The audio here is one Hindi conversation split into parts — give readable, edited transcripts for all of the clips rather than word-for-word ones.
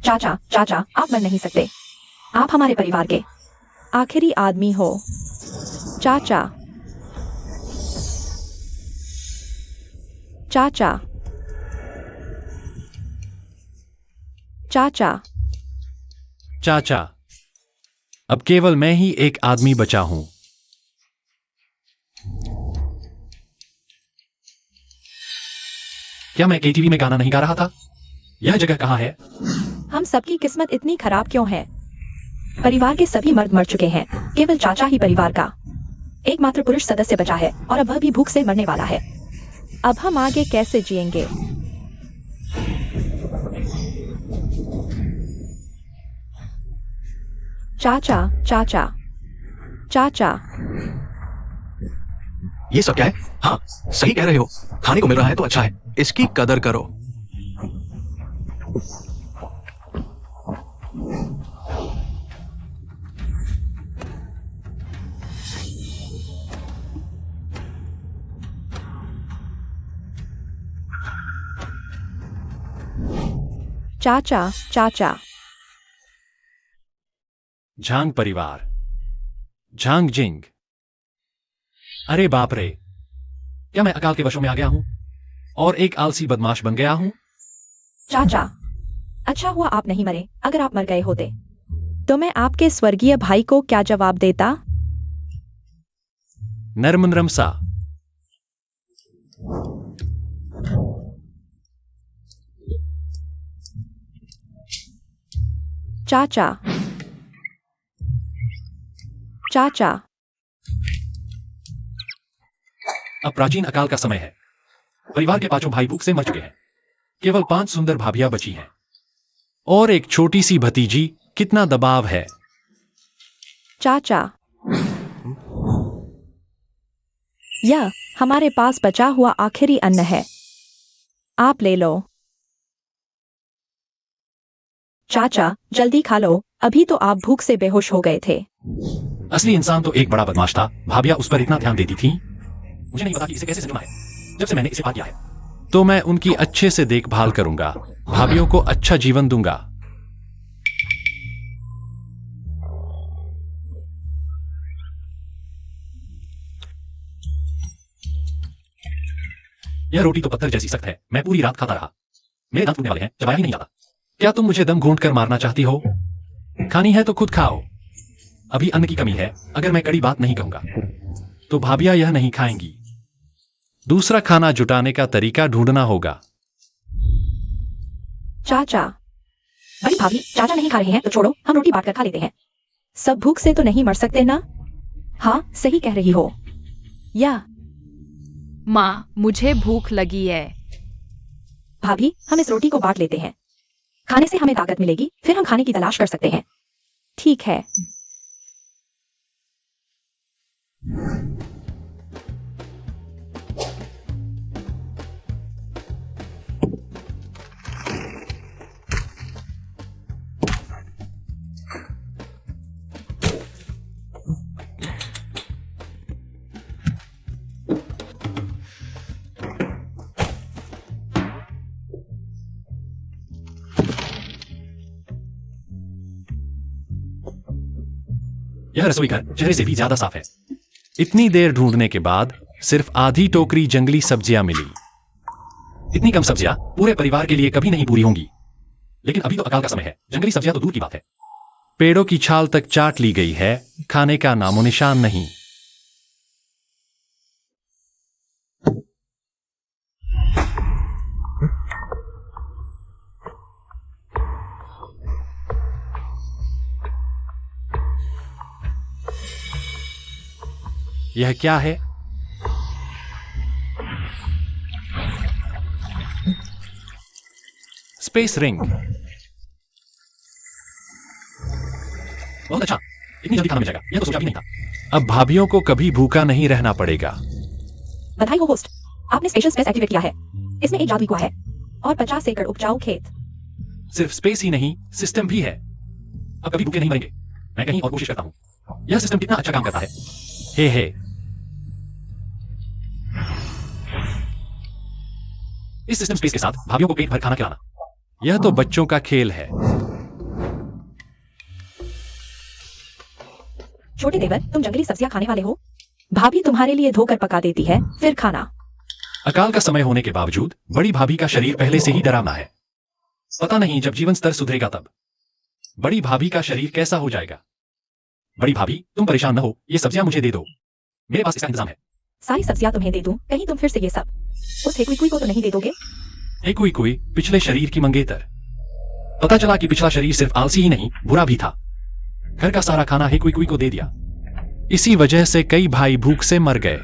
चाचा, चाचा, आप मर नहीं सकते। आप हमारे परिवार के आखिरी आदमी हो। चाचा, चाचा, चाचा, चाचा, अब केवल मैं ही एक आदमी बचा हूं। क्या मैं केटीवी में गाना नहीं गा रहा था? यह जगह कहाँ है? हम सबकी किस्मत इतनी खराब क्यों है? परिवार के सभी मर्द मर चुके हैं। केवल चाचा ही परिवार का एकमात्र पुरुष सदस्य बचा है और अब वह भी भूख से मरने वाला है। अब हम आगे कैसे जिएंगे? चाचा, चाचा, चाचा, ये सब क्या है? हाँ, सही कह रहे हो। खाने को मिल रहा है तो अच्छा है, इसकी कदर करो। चाचा, चाचा, झांग परिवार, झांग जिंग। अरे बाप रे, क्या मैं अकाल के वशों में आ गया हूं और एक आलसी बदमाश बन गया हूं? चाचा, अच्छा हुआ आप नहीं मरे। अगर आप मर गए होते तो मैं आपके स्वर्गीय भाई को क्या जवाब देता? नरम सा। चाचा, चाचा, अब प्राचीन अकाल का समय है। परिवार के पांचों भाई भूख से मर चुके हैं। केवल 5 सुंदर भाभियां बची हैं और एक छोटी सी भतीजी। कितना दबाव है। चाचा, यह हमारे पास बचा हुआ आखिरी अन्न है, आप ले लो। चाचा, जल्दी खा लो, अभी तो आप भूख से बेहोश हो गए थे। असली इंसान तो एक बड़ा बदमाश था। भाभियां उस पर इतना ध्यान देती थी। मुझे नहीं पता कि इसे कैसे संजुना है। जब से मैंने इसे पा लिया है तो मैं उनकी अच्छे से देखभाल करूंगा। भाभियों को अच्छा जीवन दूंगा। यह रोटी तो पत्थर जैसी सख्त है। मैं पूरी रात खाता रहा। मेरे दांत टूटने वाले हैं, चबाया ही नहीं जाता। क्या तुम मुझे दम घूंट कर मारना चाहती हो? खानी है तो खुद खाओ। अभी अन्न की कमी है। अगर मैं कड़ी बात नहीं कहूंगा तो भाभियां यह नहीं खाएंगी। दूसरा खाना जुटाने का तरीका ढूंढना होगा। चाचा, बड़ी भाभी, चाचा नहीं खा रहे हैं तो छोड़ो, हम रोटी बांट कर खा लेते हैं। सब भूख से तो नहीं मर सकते ना? हाँ, सही कह रही हो। या माँ, मुझे भूख लगी है। भाभी, हम इस रोटी को बांट लेते हैं। खाने से हमें ताकत मिलेगी, फिर हम खाने की तलाश कर सकते हैं। ठीक है। यह रसोई घर चेहरे से भी ज्यादा साफ है। इतनी देर ढूंढने के बाद सिर्फ आधी टोकरी जंगली सब्जियां मिली। इतनी कम सब्जियां पूरे परिवार के लिए कभी नहीं पूरी होंगी। लेकिन अभी तो अकाल का समय है, जंगली सब्जियां तो दूर की बात है। पेड़ों की छाल तक चाट ली गई है, खाने का नामो निशान नहीं। यह क्या है? Space ring. बहुत अच्छा, इतनी जल्दी खाना मिल जाएगा, यह तो सोचा भी नहीं था। अब भाभियों को कभी भूखा नहीं रहना पड़ेगा। बधाई हो होस्ट, आपने स्पेशल स्पेस एक्टिवेट किया है। इसमें एक जादुई कुआं है। और 50 एकड़ उपजाऊ खेत। सिर्फ स्पेस ही नहीं, सिस्टम भी है। अब कभी भूखे नहीं मरेंगे। मैं कहीं और कोशिश करता हूं। यह सिस्टम कितना अच्छा काम करता है। हे इस सिस्टम स्पेस के साथ भाभियों को पेट भर खाना खिलाना, यह तो बच्चों का खेल है। छोटे देवर, तुम जंगली सब्जियां खाने वाले हो? भाभी तुम्हारे लिए धोकर पका देती है, फिर खाना। अकाल का समय होने के बावजूद बड़ी भाभी का शरीर पहले से ही डरावना है। पता नहीं जब जीवन स्तर सुधरेगा तब बड़ी भाभी का शरीर कैसा हो जाएगा। बड़ी भाभी, तुम परेशान न हो, ये सब्जियां मुझे दे दो, मेरे पास इसका इंतजाम है। सारी सब्जियां तुम्हें दे दूं, कहीं तुम फिर से ये सब उस हेकुई को तो नहीं दे दोगे? हेकुई पिछले शरीर की मंगेतर। पता चला कि पिछला शरीर सिर्फ आलसी ही नहीं, बुरा भी था। घर का सारा खाना हेकुई को दे दिया। इसी वजह से कई भाई भूख से मर गए।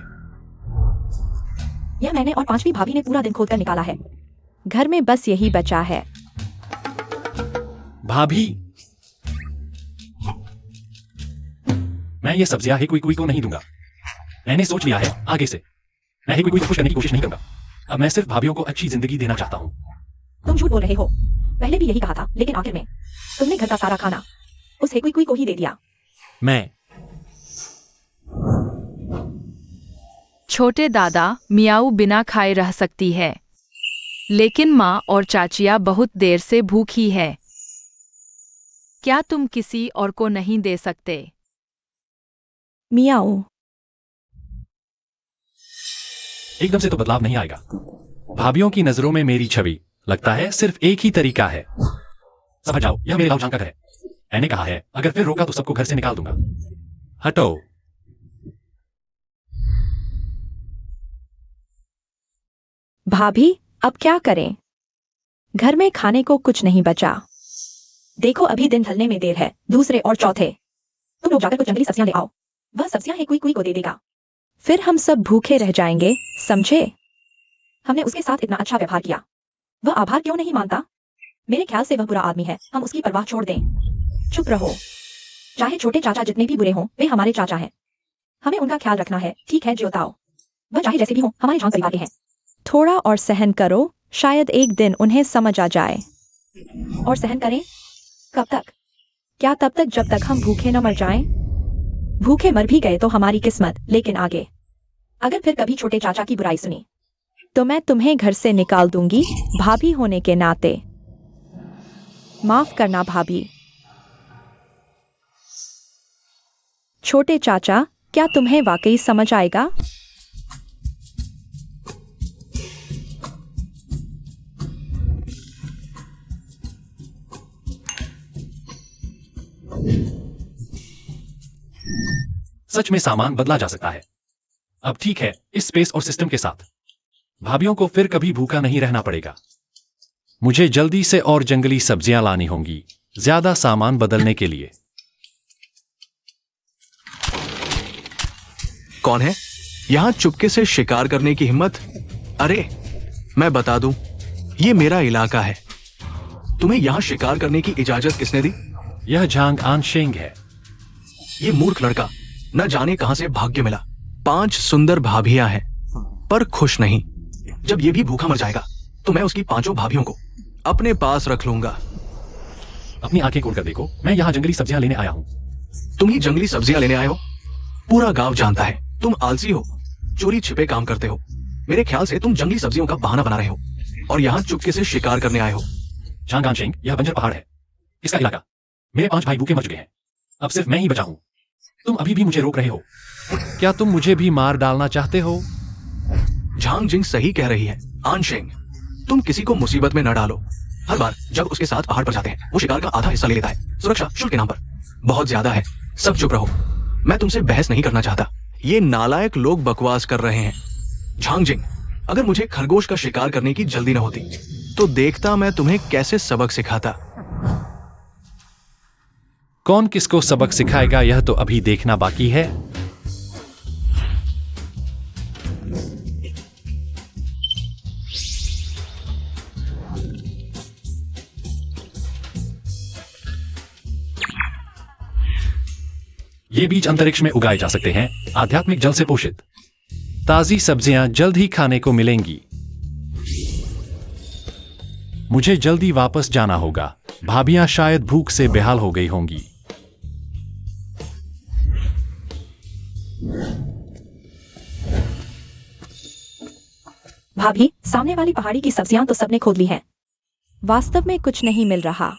यह मैंने और 5वीं भाभी ने पूरा दिन खोदकर निकाला है। घर में बस यही बचा है। भाभी, मैं ये सब्जियां हेकुई को नहीं दूंगा। मैंने सोच लिया है आगे से मैं हेकुई को खुश करने की कोशिश नहीं करूंगा। अब मैं सिर्फ भाभियों को अच्छी जिंदगी देना चाहता हूं। तुम झूठ बोल रहे हो। पहले भी यही कहा था, लेकिन आखिर में तुमने घर का सारा खाना उस हेकुई को ही दे दिया। मैं छोटे दादा मियाऊ बिना खाए रह सकती है, लेकिन माँ और चाचिया बहुत देर से भूखी है। क्या तुम किसी और को नहीं दे सकते? मियाऊ। एकदम से तो बदलाव नहीं आएगा। भाभियों की नजरों में मेरी छवि, लगता है सिर्फ एक ही तरीका है। समझ जाओ, यह मेरे लाउजान का घर है। मैंने कहा है अगर फिर रोका तो सबको घर से निकाल दूंगा। हटो। भाभी, अब क्या करें? घर में खाने को कुछ नहीं बचा। देखो अभी दिन ढलने में देर है। दूसरे और चौथे तुम लोग जाकर कुछ जंगली सब्जियां ले आओ। वह सब्जियां हेकुई को दे देगा। फिर हम सब भूखे रह जाएंगे, समझे? हमने उसके साथ इतना अच्छा व्यवहार किया, वह आभार क्यों नहीं मानता? मेरे ख्याल से वह बुरा आदमी है, हम उसकी परवाह छोड़ दें। चुप रहो। चाहे छोटे चाचा जितने भी बुरे हों, वे हमारे चाचा हैं। हमें उनका ख्याल रखना है, ठीक है ज्योताओ? वह चाहे जैसे भी हो, हमारे झांग परिवार के हैं। थोड़ा और सहन करो, शायद एक दिन उन्हें समझ आ जाए। और सहन करें? कब तक? क्या तब तक जब तक हम भूखे न मर जाएं? भूखे मर भी गए तो हमारी किस्मत, लेकिन आगे अगर फिर कभी छोटे चाचा की बुराई सुनी तो मैं तुम्हें घर से निकाल दूंगी, भाभी होने के नाते। माफ करना भाभी। छोटे चाचा, क्या तुम्हें वाकई समझ आएगा? सच में सामान बदला जा सकता है। अब ठीक है, इस स्पेस और सिस्टम के साथ भाभियों को फिर कभी भूखा नहीं रहना पड़ेगा। मुझे जल्दी से और जंगली सब्जियां लानी होंगी, ज्यादा सामान बदलने के लिए। कौन है यहां चुपके से शिकार करने की हिम्मत? अरे मैं बता दूं, ये मेरा इलाका है। तुम्हें यहां शिकार करने की इजाजत किसने दी? यह झांग आनशेंग है। ये मूर्ख लड़का न जाने कहां से भाग्य मिला। 5 सुंदर भाभियां हैं, पर खुश नहीं। जब ये भी भूखा मर जाएगा तो मैं उसकी 5 भाभियों को अपने पास रख लूंगा। अपनी आंखें खोलकर देखो, मैं यहाँ जंगली सब्जियां लेने आया हूँ। तुम ही जंगली सब्जियां लेने आए हो? पूरा गांव जानता है तुम आलसी हो, चोरी छिपे काम करते हो। मेरे ख्याल से तुम जंगली सब्जियों का बहाना बना रहे हो और यहाँ चुपके से शिकार करने आए हो। झांग आनशेंग, यह बंजर पहाड़ है, इसका इलाका। मेरे 5 भाई भूखे मर चुके हैं, अब सिर्फ मैं ही बचा हूँ। तुम अभी भी मुझे रोक रहे हो। क्या तुम मुझे भी मार डालना चाहते हो? झांग जिंग सही कह रही है। आनशेंग, तुम किसी को मुसीबत में न डालो। हर बार जब उसके साथ पहाड़ पर जाते हैं, वो शिकार का आधा हिस्सा ले लेता है, सुरक्षा शुल्क के नाम पर। बहुत ज्यादा है, सब चुप रहो। मैं तुमसे बहस नहीं करना चाहता। ये नालायक लोग बकवास कर रहे हैं। झांग जिंग, अगर मुझे खरगोश का शिकार करने की जल्दी न होती तो देखता मैं तुम्हें कैसे सबक सिखाता। कौन किसको सबक सिखाएगा, यह तो अभी देखना बाकी है। ये बीज अंतरिक्ष में उगाए जा सकते हैं, आध्यात्मिक जल से पोषित। ताजी सब्जियां जल्द ही खाने को मिलेंगी। मुझे जल्दी वापस जाना होगा। भाभियां शायद भूख से बेहाल हो गई होंगी। भाभी, सामने वाली पहाड़ी की सब्जियां तो सबने खोद ली हैं। वास्तव में कुछ नहीं मिल रहा।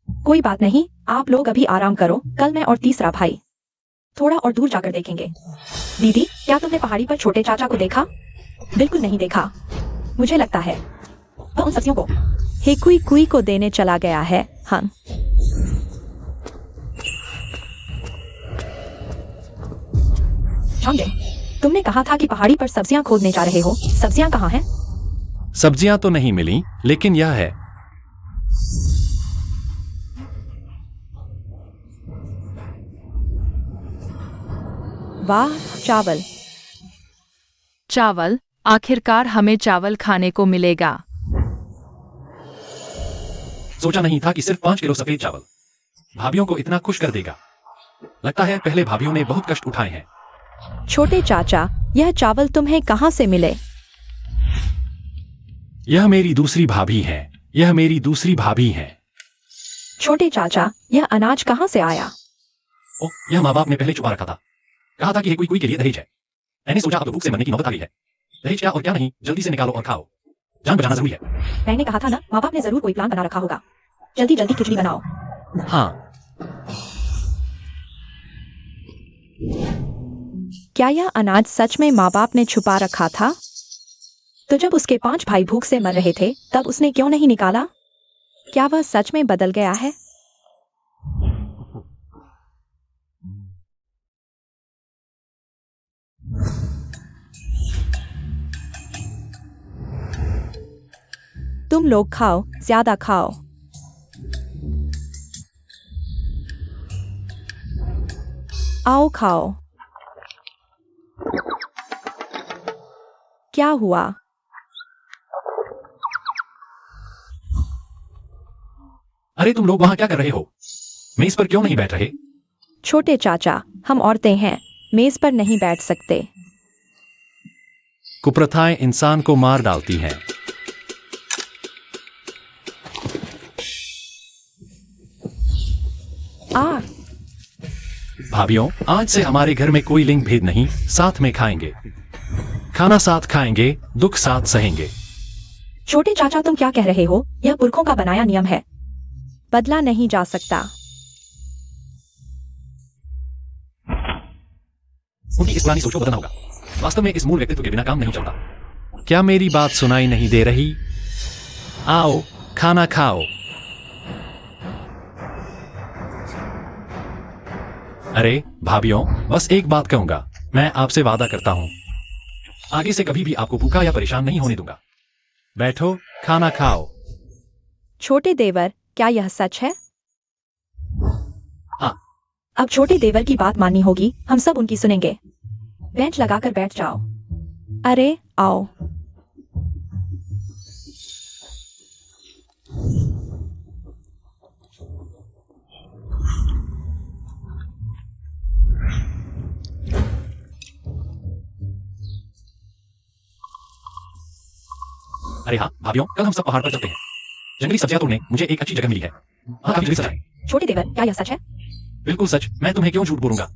कोई बात नहीं, आप लोग अभी आराम करो, कल मैं और तीसरा भाई थोड़ा और दूर जाकर देखेंगे। दीदी, क्या तुमने पहाड़ी पर छोटे चाचा को देखा? बिल्कुल नहीं देखा। मुझे लगता है वह उन सब्जियों को हेकुई कुई को देने चला गया है। हाँ, झांगजिंग, तुमने कहा था कि पहाड़ी पर सब्जियां खोदने जा रहे हो। सब्जियां कहाँ हैं? सब्जियां तो नहीं मिली, लेकिन यह है। वाह, चावल। चावल, आखिरकार हमें चावल खाने को मिलेगा। सोचा नहीं था कि सिर्फ 5 किलो सफेद चावल भाभियों को इतना खुश कर देगा। लगता है पहले भाभियों ने बहुत कष्ट उठाए हैं। छोटे चाचा, यह चावल तुम्हें कहाँ से मिले? यह मेरी दूसरी भाभी है। यह मेरी दूसरी भाभी है। छोटे चाचा, यह अनाज कहाँ से आया? ओह, यह माँ बाप ने पहले छुपा रखा था। कहा था कि कोई कोई के लिए दहेज है। मैंने सोचा अब तो भूख से मरने की नौबत आ गई है। दहेज क्या और क्या नहीं, जल्दी से निकालो और खाओ। जान बचाना जरूरी है। मैंने कहा था ना, माँ बाप ने जरूर कोई प्लान बना रखा होगा। जल्दी जल्दी खिचड़ी बनाओ। हाँ, क्या यह अनाज सच में माँ बाप ने छुपा रखा था? तो जब उसके 5 भाई भूख से मर रहे थे, तब उसने क्यों नहीं निकाला? क्या वह सच में बदल गया है? तुम लोग खाओ, ज्यादा खाओ। आओ खाओ। क्या हुआ? अरे तुम लोग वहां क्या कर रहे हो? मेज पर क्यों नहीं बैठ रहे? छोटे चाचा, हम औरतें हैं, मेज पर नहीं बैठ सकते। कुप्रथाएं इंसान को मार डालती हैं। आ, भाभियों, आज से हमारे घर में कोई लिंग भेद नहीं, साथ में खाएंगे। खाना साथ खाएंगे, दुख साथ सहेंगे। छोटे चाचा, तुम क्या कह रहे हो? यह पुरखों का बनाया नियम है, बदला नहीं जा सकता। उनकी इस पुरानी सोच को बदलना होगा। वास्तव में इस मूल व्यक्तित्व के बिना काम नहीं चलता। क्या मेरी बात सुनाई नहीं दे रही? आओ, खाना खाओ। अरे भाभियों, बस एक बात कहूंगा, मैं आपसे वादा करता हूं, आगे से कभी भी आपको भूखा या परेशान नहीं होने दूंगा। बैठो, खाना खाओ। छोटे देवर, क्या यह सच है? हाँ। अब छोटे देवर की बात माननी होगी, हम सब उनकी सुनेंगे। बेंच लगाकर बैठ जाओ। अरे आओ। अरे हाँ भाभियों, कल हम सब पहाड़ पर चलते हैं। जंगली सब्जियां तोड़ने मुझे एक अच्छी जगह मिली है। हाँ, काफी जल्दी सच है। छोटे देवर, क्या यह सच है? बिल्कुल सच, मैं तुम्हें क्यों झूठ बोलूंगा।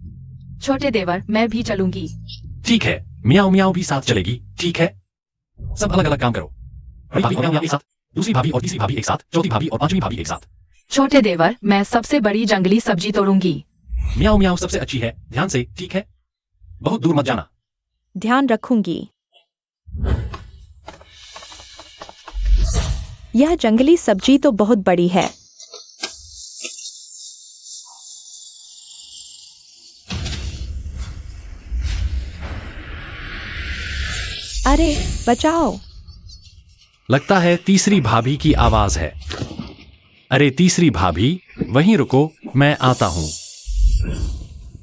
छोटे देवर, मैं भी चलूंगी। ठीक है, मियाओ मियाओ भी साथ चलेगी। ठीक है, सब अलग अलग काम करो। बड़ी भाभी और मियाओ एक साथ, दूसरी भाभी और तीसरी भाभी एक साथ, चौथी भाभी और पांचवी भाभी एक साथ। छोटे देवर, मैं सबसे बड़ी जंगली सब्जी तोड़ूंगी। मियाओ मियाओ सबसे अच्छी है, ध्यान से, ठीक है? बहुत दूर मत जाना। ध्यान रखूंगी। यह जंगली सब्जी तो बहुत बड़ी है। अरे बचाओ। लगता है तीसरी भाभी की आवाज है। अरे तीसरी भाभी, वहीं रुको, मैं आता हूं।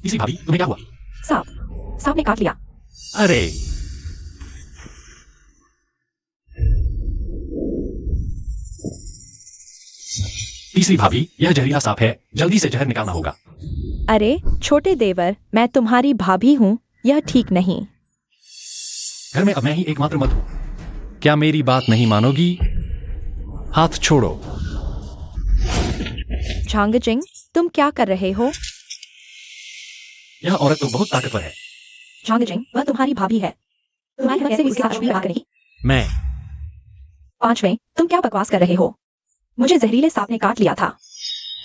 तीसरी भाभी, तुम्हें क्या हुआ? सांप ने काट लिया। अरे तीसरी भाभी, यह जहरीला सांप है, जल्दी से जहर निकालना होगा। अरे छोटे देवर, मैं तुम्हारी भाभी हूँ, यह ठीक नहीं। घर में अब मैं ही एकमात्र मर्द हूं। क्या मेरी बात नहीं मानोगी? हाथ छोड़ो। झांगजिंग, तुम क्या कर रहे हो? यह औरत तो बहुत ताकतवर है। झांगजिंग, वह तुम्हारी भाभी है। तुम्हारी कैसे उसके साथ बात करेगी? मैं पांचवें, तुम क्या बकवास कर रहे हो? मुझे जहरीले सांप ने काट लिया था।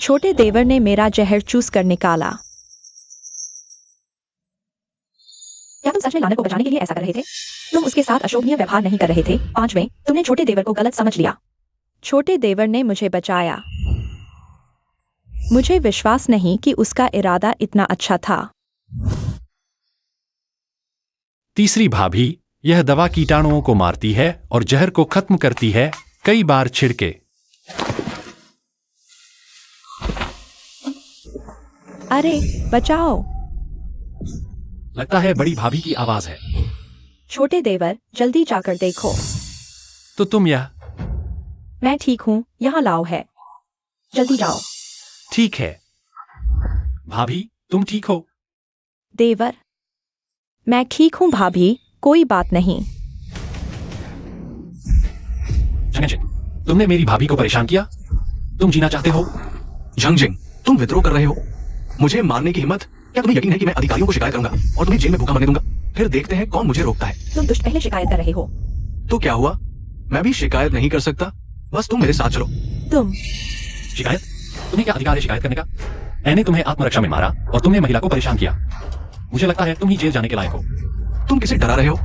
छोटे देवर ने मेरा जहर चूस कर निकाला। क्या तुम सच में लानर को बचाने के लिए ऐसा कर रहे थे? तुम उसके साथ अशोभनीय व्यवहार नहीं कर रहे थे। पांचवें, तुमने छोटे देवर को गलत समझ लिया। छोटे देवर ने मुझे बचाया। मुझे विश्वास नहीं कि उसका इरादा इतना अच्छा था। तीसरी भाभी, यह दवा कीटाणुओं को मारती है और जहर को खत्म करती है, कई बार छिड़के। अरे बचाओ! लगता है बड़ी भाभी की आवाज है। छोटे देवर, जल्दी जाकर देखो। तो तुम यह मैं ठीक हूँ, यहाँ लाओ है। जल्दी जाओ। ठीक है। भाभी, तुम ठीक हो? देवर, मैं ठीक हूँ भाभी, कोई बात नहीं। झंगजिंग, तुमने मेरी भाभी को परेशान किया। तुम जीना चाहते हो? झंगजिंग, तुम विद्रोह कर रहे हो। मुझे मारने की हिम्मत? क्या तुम्हें यकीन है कि मैं अधिकारियों को शिकायत करूंगा और तुम्हें जेल में भूखा मरने दूंगा? फिर देखते हैं कौन मुझे रोकता है। तुम दुष्ट पहले शिकायत कर रहे हो। तो क्या हुआ? मैं भी शिकायत नहीं कर सकता? बस तुम मेरे साथ चलो। तुम शिकायत? तुम्हें क्या अधिकार है शिकायत करने का? मैंने तुम्हें आत्मरक्षा में मारा और तुमने महिला को परेशान किया। मुझे लगता है तुम ही जेल जाने के लायक हो। तुम किसे डरा रहे हो?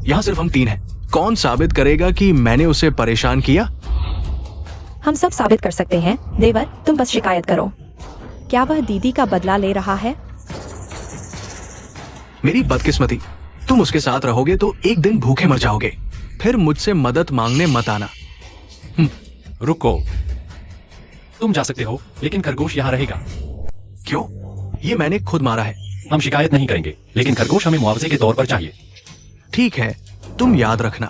यहाँ सिर्फ हम 3 हैं। कौन साबित करेगा कि मैंने उसे परेशान किया? हम सब साबित कर सकते हैं। देवर, तुम बस शिकायत करो। क्या वह दीदी का बदला ले रहा है? मेरी बदकिस्मती, तुम उसके साथ रहोगे तो एक दिन भूखे मर जाओगे। फिर मुझसे मदद मांगने मत आना। रुको, तुम जा सकते हो, लेकिन खरगोश यहाँ रहेगा। क्यों? ये मैंने खुद मारा है। हम शिकायत नहीं करेंगे, लेकिन खरगोश हमें मुआवजे के तौर पर चाहिए। ठीक है, तुम याद रखना।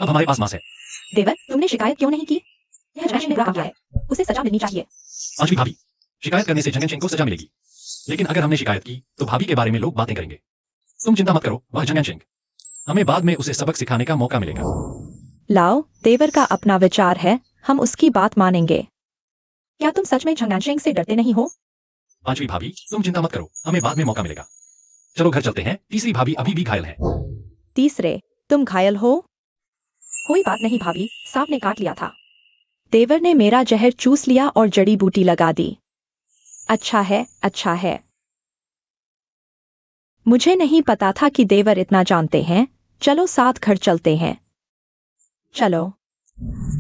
अब हमारे पास मांस है। देवर, तुमने शिकायत क्यों नहीं की? यह झंगजिंग ने बुरा काम किया है। उसे सजा मिलनी चाहिए। पांचवी भाभी, शिकायत करने से झंगजिंग को सजा मिलेगी, लेकिन अगर हमने शिकायत की तो भाभी के बारे में लोग बातें करेंगे। तुम चिंता मत करो, वह झंगजिंग, हमें बाद में उसे सबक सिखाने का मौका मिलेगा। लाओ, देवर का अपना विचार है, हम उसकी बात मानेंगे। क्या तुम सच में झंगजिंग से डरते नहीं हो? पांचवी भाभी, तुम चिंता मत करो, हमें बाद में मौका मिलेगा। चलो घर चलते हैं। तीसरी भाभी अभी भी घायल है। तीसरे, तुम घायल हो? कोई बात नहीं भाभी, सांप ने काट लिया था। देवर ने मेरा जहर चूस लिया और जड़ी बूटी लगा दी। अच्छा है, अच्छा है। मुझे नहीं पता था कि देवर इतना जानते हैं। चलो साथ घर चलते हैं। चलो।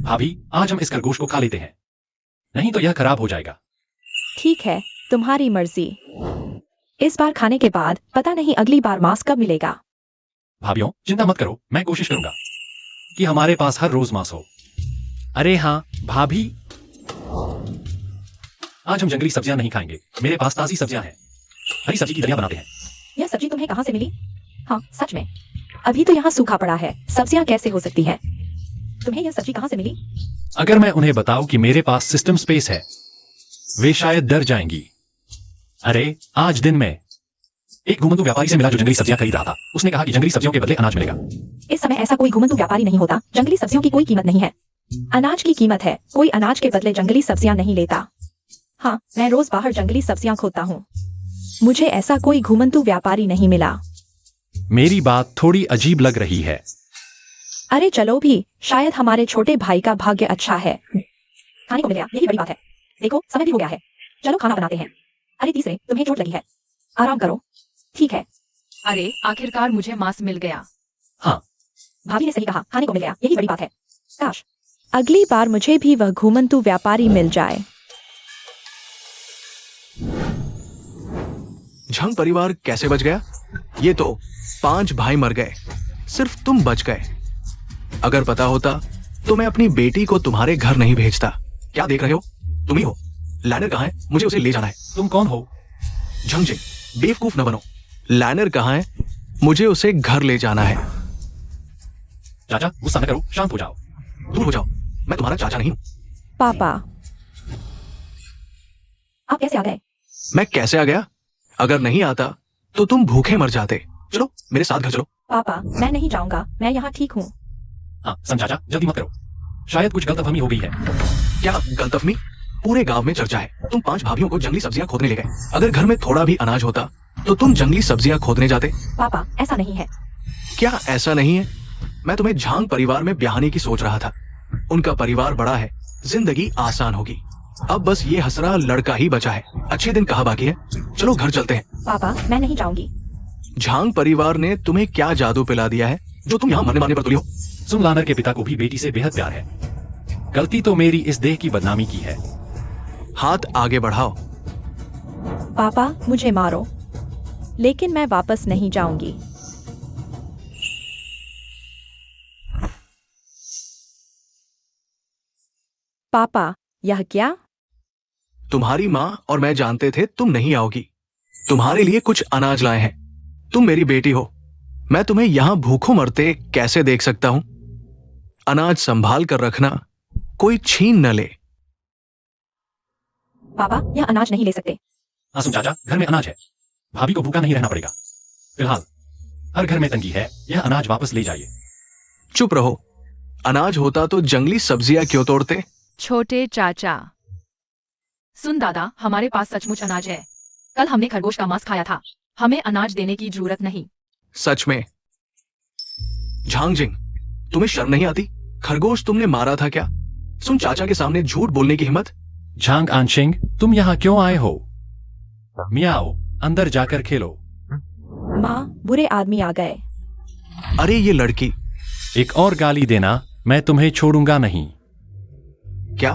भाभी, आज हम इस खरगोश को खा लेते हैं, नहीं तो यह खराब हो जाएगा। ठीक है, तुम्हारी मर्जी। इस बार खाने के बाद पता नहीं अगली बार मांस कब मिलेगा। भाभियों, चिंता मत करो, मैं कोशिश करूंगा कि हमारे पास हर रोज मांस हो। अरे हाँ भाभी, आज हम जंगली सब्जियां नहीं खाएंगे, मेरे पास ताजी सब्जियां हैं। हरी सब्जी की दलिया बनाते हैं। यह सब्जी तुम्हें कहाँ से मिली? हाँ, सच में। अभी तो यहाँ सूखा पड़ा है, सब्जियां कैसे हो सकती हैं? तुम्हें यह सब्जी कहाँ से मिली? अगर मैं उन्हें बताऊं कि मेरे पास सिस्टम स्पेस है, वे शायद डर जाएंगी। अरे आज दिन में एक घुमंतु व्यापारी से मिला जो जंगली सब्जियां खरीद रहा था। उसने कहा कि जंगली सब्जियों के बदले अनाज मिलेगा। इस समय ऐसा कोई घुमंतु व्यापारी नहीं होता। जंगली सब्जियों की कोई कीमत नहीं है। अनाज की कीमत है। कोई अनाज के बदले जंगली सब्जियां नहीं लेता। हाँ, मैं रोज बाहर जंगली सब्जियां खोता हूँ। मुझे ऐसा कोई घुमंतु व्यापारी नहीं मिला। मेरी बात थोड़ी अजीब लग रही है। अरे चलो भी, शायद हमारे छोटे भाई का भाग्य अच्छा है। खाने को मिल गया, यही बड़ी बात है। देखो, समय भी हो गया है। चलो खाना बनाते हैं। अरे तीसरे, तुम्हें चोट लगी है, आराम करो। ठीक है। अरे आखिरकार मुझे मांस मिल गया। हाँ, भाभी ने सही कहा, खाने को मिल गया, यही बड़ी बात है। काश अगली बार मुझे भी वह घुमंतु व्यापारी मिल जाए। झंग परिवार कैसे बच गया? ये तो 5 भाई मर गए, सिर्फ तुम बच गए। अगर पता होता तो मैं अपनी बेटी को तुम्हारे घर नहीं भेजता। क्या देख रहे हो? तुम ही हो। लैनर कहाँ है? मुझे उसे ले जाना है। तुम कौन हो? झंगजिंग, बेवकूफ न बनो। लैनर कहाँ है? मुझे उसे घर ले जाना है। चाचा, गुस्सा न करो, शांत हो जाओ। दूर हो जाओ, मैं तुम्हारा चाचा नहीं हूं। पापा, आप कैसे आ गए? मैं कैसे आ गया? अगर नहीं आता तो तुम भूखे मर जाते। चलो मेरे साथ घर चलो। पापा मैं नहीं जाऊंगा, मैं यहाँ ठीक हूँ। हाँ सन चाचा, जल्दी मत करो, शायद कुछ गलतफहमी हो गई है। क्या गलतफहमी? पूरे गांव में चर्चा है तुम 5 भाभियों को जंगली सब्जियां खोदने ले गए। अगर घर में थोड़ा भी अनाज होता तो तुम जंगली सब्जियां खोदने जाते। पापा ऐसा नहीं है। क्या ऐसा नहीं है? मैं तुम्हें झांग परिवार में ब्याहने की सोच रहा था। उनका परिवार बड़ा है, जिंदगी आसान होगी। अब बस ये हसरा लड़का ही बचा है। अच्छे दिन कहाँ बाकी है, चलो घर चलते हैं। पापा मैं नहीं जाऊंगी। झांग परिवार ने तुम्हें क्या जादू पिला दिया है जो तुम यहाँ मरने मारने पर तुली हो? सुनलानर के पिता को भी बेटी से बेहद प्यार है। गलती तो मेरी इस देह की बदनामी की है। हाथ आगे बढ़ाओ। पापा मुझे मारो, लेकिन मैं वापस नहीं जाऊंगी। पापा यह क्या? तुम्हारी माँ और मैं जानते थे तुम नहीं आओगी। तुम्हारे लिए कुछ अनाज लाए हैं। तुम मेरी बेटी हो, मैं तुम्हें यहाँ भूखों मरते कैसे देख सकता हूँ? अनाज संभाल कर रखना, कोई छीन न ले। पापा यह अनाज नहीं ले सकते। हाँ सुन चाचा, घर में अनाज है, भाभी को भूखा नहीं रहना पड़ेगा। फिलहाल हर घर में तंगी है, यह अनाज वापस ले जाइए। चुप रहो। अनाज होता तो जंगली सब्जियां क्यों तोड़ते? छोटे चाचा। सुन दादा, हमारे पास सचमुच अनाज है। कल हमने खरगोश का मांस खाया था, हमें अनाज देने की जरूरत नहीं। सच में? झांगजिंग, तुम्हें शर्म नहीं आती? खरगोश तुमने मारा था क्या? सुन चाचा के सामने झूठ बोलने की हिम्मत? झांग आनशिंग, तुम यहाँ क्यों आए हो? मियाओ, अंदर जाकर खेलो। माँ बुरे आदमी आ गए। अरे ये लड़की। एक और गाली देना, मैं तुम्हें छोड़ूंगा नहीं। क्या?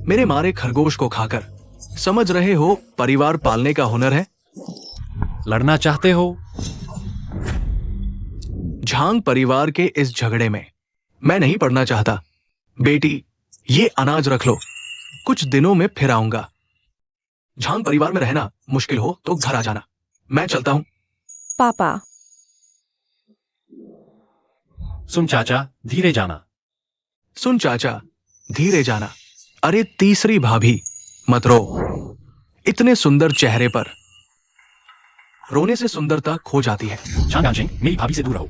मेरे मारे खरगोश को खाकर समझ रहे हो परिवार पालने का हुनर है? लड़ना चाहते हो? झांग परिवार के इस झगड़े में मैं नहीं पड़ना चाहता। बेटी, ये अनाज रख लो, कुछ दिनों में फिर आऊंगा। झांग परिवार में रहना मुश्किल हो तो घर आ जाना। मैं चलता हूं। पापा सुन चाचा, धीरे जाना। सुन चाचा, धीरे जाना। अरे तीसरी भाभी, मत रो। इतने सुंदर चेहरे पर रोने से सुंदरता खो जाती है। झांग आनशिंग, मेरी भाभी से दूर रहो।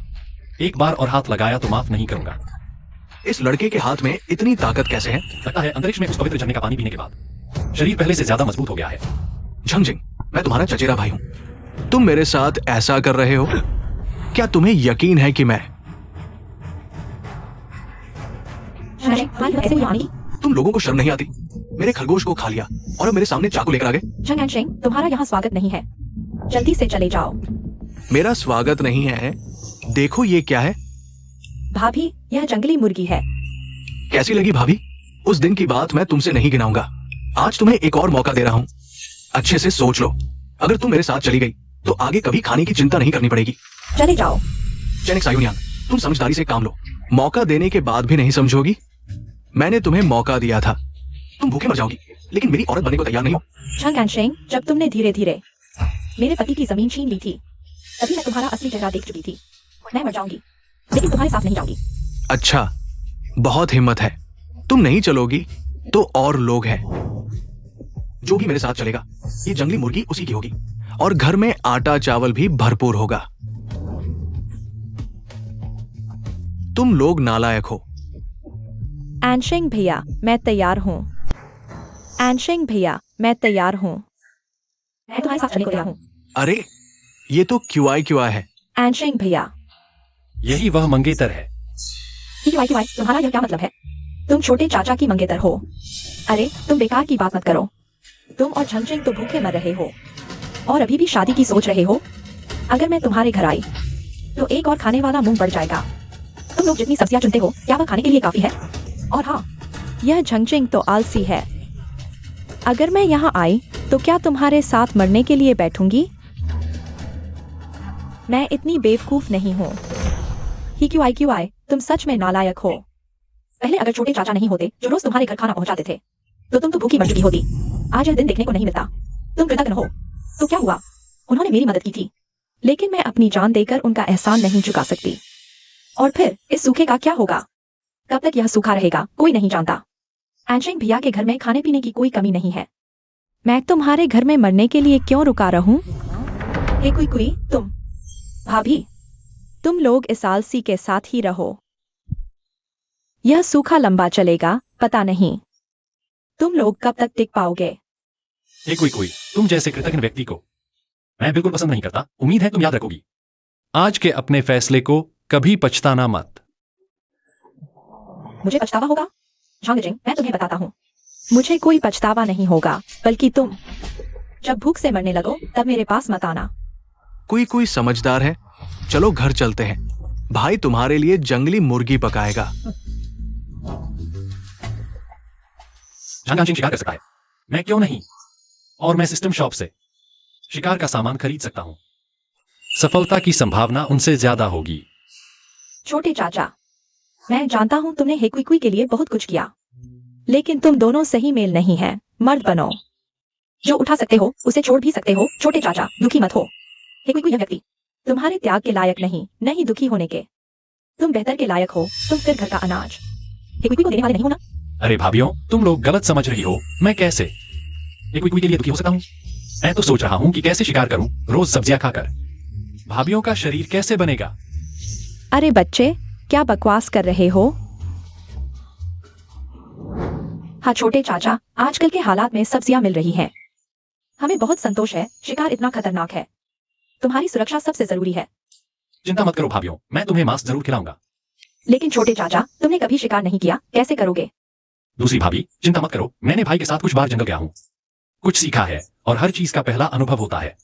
एक बार और हाथ लगाया तो माफ नहीं करूंगा। इस लड़के के हाथ में इतनी ताकत कैसे है? लगता है अंतरिक्ष में उस पवित्र झरने का पानी पीने के बाद शरीर पहले से ज्यादा मजबूत हो गया है। झंगजिंग, मैं तुम्हारा चचेरा भाई हूं। तुम मेरे साथ ऐसा कर रहे हो? क्या तुम्हें यकीन है कि मैं? तुम लोगों को शर्म नहीं आती? मेरे खरगोश को खा लिया और अब मेरे सामने चाकू लेकर आ गए। झंग आनशिंग, तुम्हारा यहाँ स्वागत नहीं है, जल्दी से चले जाओ। मेरा स्वागत नहीं है? देखो ये क्या है? भाभी यह जंगली मुर्गी है। कैसी लगी भाभी? उस दिन की बात मैं तुमसे नहीं गिनाऊंगा। आज तुम्हें एक और मौका दे रहा हूं। अच्छे से सोच लो। अगर तुम मेरे साथ चली गई तो आगे कभी खाने की चिंता नहीं करनी पड़ेगी। चले जाओ। चैनिक सायुनियान, तुम समझदारी से काम लो। मौका देने के बाद भी नहीं समझोगी? मैंने तुम्हें मौका दिया था। तुम भूखे मर जाओगी, लेकिन मेरी औरत बनने को तैयार नहीं हो। झंग आनशिंग, जब तुमने धीरे धीरे मेरे पति की जमीन छीन ली थी, तभी मैं तुम्हारा असली चेहरा देख चुकी थी। मैं मर जाऊंगी, लेकिन तुम्हारे साथ नहीं जाऊंगी। अच्छा, बहुत हिम्मत है। तुम नहीं चलोगी तो और लोग हैं। जो भी मेरे साथ चलेगा, ये जंगली मुर्गी उसी की होगी और घर में आटा चावल भी भरपूर होगा। तुम लोग नालायक हो। आनशिंग भैया मैं तैयार हूँ। आनशिंग भैया मैं तैयार हूँ। मैं तुम्हारे साथ चलने को तैयार हूँ। अरे ये तो क्यूआई है। आनशिंग भैया। यही वह मंगेतर है। क्यूआई तुम्हारा यह क्या मतलब है? तुम छोटे चाचा की मंगेतर हो। अरे तुम बेकार की बात मत करो। तुम और झंगजिंग तो भूखे मर रहे हो और अभी भी शादी की सोच रहे हो। अगर मैं तुम्हारे घर आई तो एक और खाने वाला मुंह बढ़ जाएगा। तुम लोग जितनी सब्जियां चुनते हो, क्या वह खाने के लिए काफी है? और हाँ, यह झंगजिंग तो आलसी है। अगर मैं यहाँ आई तो क्या तुम्हारे साथ मरने के लिए बैठूंगी? मैं इतनी बेवकूफ नहीं हूँ। ही क्यूआई, तुम सच में नालायक हो। पहले अगर छोटे चाचा नहीं होते जो रोज तुम्हारे घर खाना पहुंचाते थे, तो तुम तो भूखी मर चुकी होती। आज यह दिन देखने को नहीं मिलता। तुम कृतज्ञ हो। तो क्या हुआ? उन्होंने मेरी मदद की थी, लेकिन मैं अपनी जान देकर उनका एहसान नहीं चुका सकती। और फिर इस सूखे का क्या होगा? कब तक यह सूखा रहेगा कोई नहीं जानता। आनशिंग भैया के घर में खाने पीने की कोई कमी नहीं है। मैं तुम्हारे घर में मरने के लिए क्यों रुका रहूं? हे कुई कुई, तुम भाभी, तुम लोग इस आलसी के साथ ही रहो। यह सूखा लंबा चलेगा, पता नहीं तुम लोग कब तक टिक पाओगे। कोई तुम जैसे कृतज्ञ व्यक्ति को मैं बिल्कुल पसंद नहीं करता। उम्मीद है तुम याद रखोगी। आज के अपने फैसले को कभी पछताना मत। मुझे पछतावा होगा? झांगजिंग, मैं तुम्हें बताता हूँ, मुझे कोई पछतावा नहीं होगा, बल्कि तुम जब भूख से मरने लगो तब मेरे पास मत आना। कोई समझदार है। चलो घर चलते हैं। भाई तुम्हारे लिए जंगली मुर्गी पकाएगा। झांगजिंग शिकार कर सकता है, मैं क्यों नहीं? और मैं सिस्टम शॉप से शिकार का सामान खरीद सकता हूं। सफलता की संभावना उनसे ज्यादा होगी। छोटे चाचा, मैं जानता हूं तुमने हेकुई के लिए बहुत कुछ किया, लेकिन तुम दोनों सही मेल नहीं हैं। मर्द बनो। जो उठा सकते हो उसे छोड़ भी सकते हो। छोटे चाचा, दुखी मत हो। हेकुई यह व्यक्ति तुम्हारे त्याग के लायक नहीं दुखी होने के। तुम बेहतर के लायक हो। तुम फिर घर का अनाज हेकुई को देने वाले नहीं हो ना? अरे भाभीियों, तुम लोग गलत समझ रही हो। मैं कैसे हेकुई के लिए दुखी हो सकता हूं? मैं तो सोच रहा हूं कि कैसे शिकार करूं रोज सब्जियां खाकर। भाभीियों का शरीर कैसे बनेगा? अरे बच्चे, क्या बकवास कर रहे हो? हाँ छोटे चाचा, आजकल के हालात में सब्जियां मिल रही हैं। हमें बहुत संतोष है। शिकार इतना खतरनाक है। तुम्हारी सुरक्षा सबसे जरूरी है। चिंता मत करो भाभीियों, मैं तुम्हें मांस जरूर खिलाऊंगा। लेकिन छोटे चाचा, तुमने कभी शिकार नहीं किया, कैसे करोगे? दूसरी भाभी, चिंता मत करो, मैंने भाई के साथ कुछ बार जंगल गया हूं, कुछ सीखा है, और हर चीज का पहला अनुभव होता है।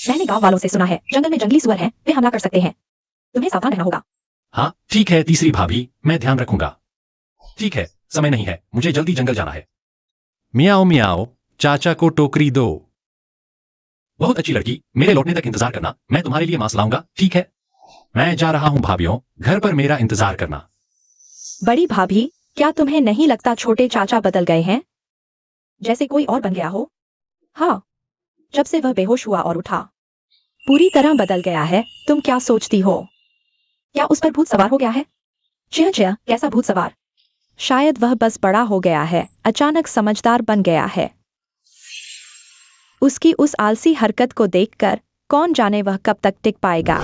मैंने गांव वालों से सुना है जंगल में जंगली सुअर हैं, वे हमला कर सकते हैं। तुम्हें सावधान रहना होगा। हाँ ठीक है तीसरी भाभी, मैं ध्यान रखूंगा। ठीक है, समय नहीं है, मुझे जल्दी जंगल जाना है। मियाओ मियाओ, चाचा को टोकरी दो। बहुत अच्छी लड़की, मेरे लौटने तक इंतजार करना, मैं तुम्हारे लिए मांस लाऊंगा, ठीक है? मैं जा रहा हूं भाभीियों, घर पर मेरा इंतजार करना। बड़ी भाभी, क्या तुम्हें नहीं लगता छोटे चाचा बदल गए हैं? जैसे कोई और बन गया हो? हाँ, जब से वह बेहोश हुआ और उठा, पूरी तरह बदल गया है। तुम क्या सोचती हो? क्या उस पर भूत सवार हो गया है? चिया, कैसा भूत सवार? शायद वह बस बड़ा हो गया है, अचानक समझदार बन गया है। उसकी उस आलसी हरकत को देखकर कौन जाने वह कब तक टिक पाएगा।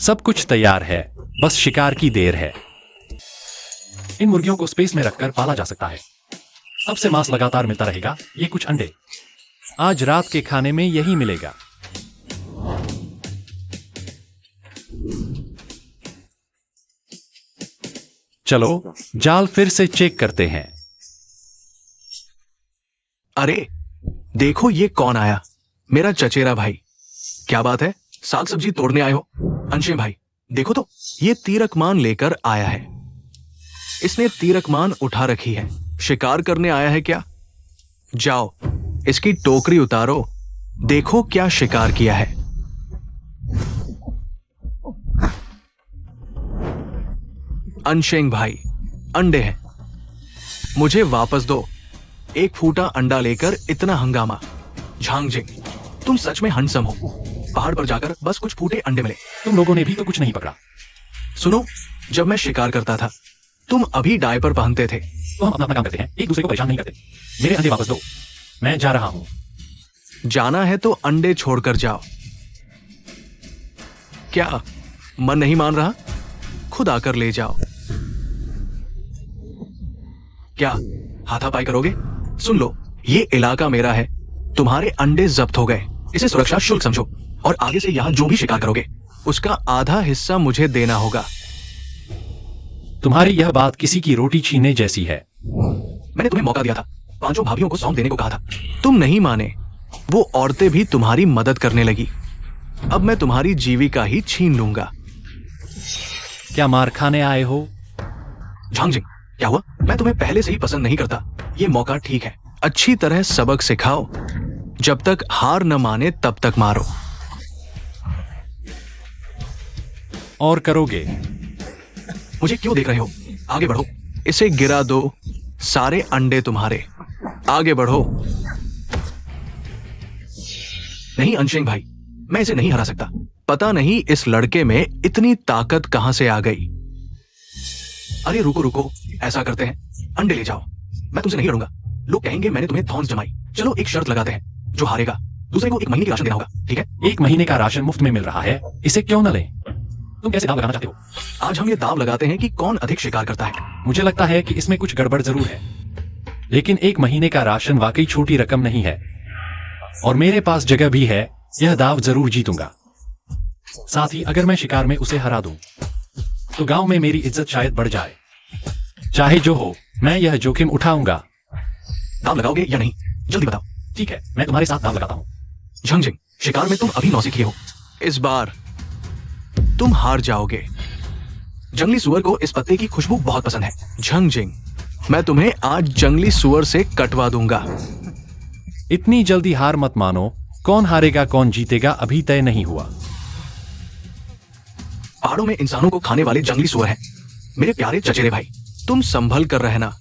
सब कुछ तैयार है, बस शिकार की देर है। इन मुर्गियों को स्पेस में रखकर पाला जा सकता है। अब से मांस लगातार मिलता रहेगा। ये कुछ अंडे आज रात के खाने में यही मिलेगा। चलो जाल फिर से चेक करते हैं। अरे देखो ये कौन आया। मेरा चचेरा भाई। क्या बात है, साग सब्जी तोड़ने आए हो? अंशे भाई देखो तो, ये तीरकमान लेकर आया है। इसने तीरकमान उठा रखी है। शिकार करने आया है क्या? जाओ इसकी टोकरी उतारो, देखो क्या शिकार किया है। अनशेंग भाई, अंडे हैं, मुझे वापस दो। एक फूटा अंडा लेकर इतना हंगामा। झांगजिंग, तुम सच में हैंडसम हो। पहाड़ पर जाकर बस कुछ फूटे अंडे मिले। तुम लोगों ने भी तो कुछ नहीं पकड़ा। सुनो, जब मैं शिकार करता था तुम अभी डायपर पहनते थे। तो हम अपना काम करते हैं, एक दूसरे को परेशान नहीं करते। मेरे अंडे वापस दो, मैं जा रहा हूं। जाना है तो अंडे छोड़कर जाओ। क्या मन नहीं मान रहा? खुद आकर ले जाओ। क्या हाथापाई करोगे? सुन लो, ये इलाका मेरा है। तुम्हारे अंडे जब्त हो गए, इसे सुरक्षा शुल्क समझो। और आगे से यहां जो भी शिकार करोगे उसका आधा हिस्सा मुझे देना होगा। तुम्हारी यह बात किसी की रोटी छीनने जैसी है। मैंने तुम्हें मौका दिया था, पांचों भाभीियों को सौंप देने को कहा था। तुम नहीं माने। वो औरतें भी तुम्हारी मदद करने लगी। अब मैं तुम्हारी जीविका ही छीन लूंगा। क्या मार खाने आए हो? झांगजिंग, क्या हुआ? मैं तुम्हें पहले से ही पसंद नहीं करता। ये मौका ठीक है, अच्छी तरह सबक सिखाओ। जब तक हार न माने तब तक मारो। और करोगे? मुझे क्यों देख रहे हो? आगे बढ़ो, इसे गिरा दो, सारे अंडे तुम्हारे। आगे बढ़ो। नहीं अनशेंग भाई, मैं इसे नहीं हरा सकता। पता नहीं इस लड़के में इतनी ताकत कहां से आ गई। अरे रुको रुको, ऐसा करते हैं, अंडे ले जाओ। मैं तुमसे नहीं लड़ूंगा, लोग कहेंगे मैंने तुम्हें थॉर्न्स जमाई। चलो एक शर्त लगाते हैं, जो हारेगा दूसरे को 1 महीने की राशन देना होगा, ठीक है? 1 महीने का राशन मुफ्त में मिल रहा है, इसे क्यों न लें? तुम कैसे दाव लगाना चाहते हो? आज हम ये दाव लगाते हैं कि कौन अधिक शिकार करता है। मुझे लगता है कि इसमें कुछ गड़बड़ जरूर है, लेकिन 1 महीने का राशन वाकई छोटी रकम नहीं है और मेरे पास जगह भी है। यह दाव जरूर जीतूंगा। साथ ही अगर मैं शिकार में उसे हरा दूं तो गांव में मेरी इज्जत शायद बढ़ जाए। चाहे जो हो, मैं यह जोखिम उठाऊंगा। दाव लगाओगे या नहीं, जल्दी बताओ। ठीक है, मैं तुम्हारे साथ दाव लगाता हूं। झंगजिंग, शिकार में तुम अभी नौसिखिए हो, इस बार तुम हार जाओगे। जंगली सुअर को इस पत्ते की खुशबू बहुत पसंद है। झंगजिंग, मैं तुम्हें आज जंगली सुअर से कटवा दूंगा। इतनी जल्दी हार मत मानो। कौन हारेगा कौन जीतेगा अभी तय नहीं हुआ। पहाड़ों में इंसानों को खाने वाले जंगली सुअर हैं। मेरे प्यारे चचेरे भाई, तुम संभल कर रहना।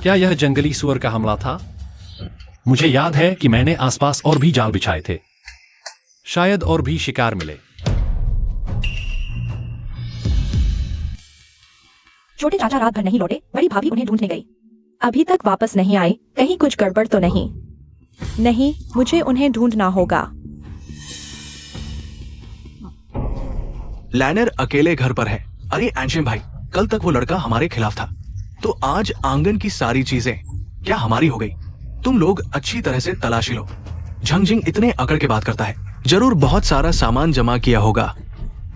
क्या यह जंगली सुअर का हमला था? मुझे याद है कि मैंने आसपास और भी जाल बिछाए थे, शायद और भी शिकार मिले। छोटे चाचा रात भर नहीं लौटे। बड़ी भाभी उन्हें ढूंढने गई, अभी तक वापस नहीं आए। कहीं कुछ गड़बड़ तो नहीं? नहीं, मुझे उन्हें ढूंढना होगा। लैनर अकेले घर पर है। अरे एंशियम भाई, कल तक वो लड़का हमारे खिलाफ था, तो आज आंगन की सारी चीजें क्या हमारी हो गई? तुम लोग अच्छी तरह से तलाशी लो। झंगजिंग इतने अकड़ के बात करता है, जरूर बहुत सारा सामान जमा किया होगा।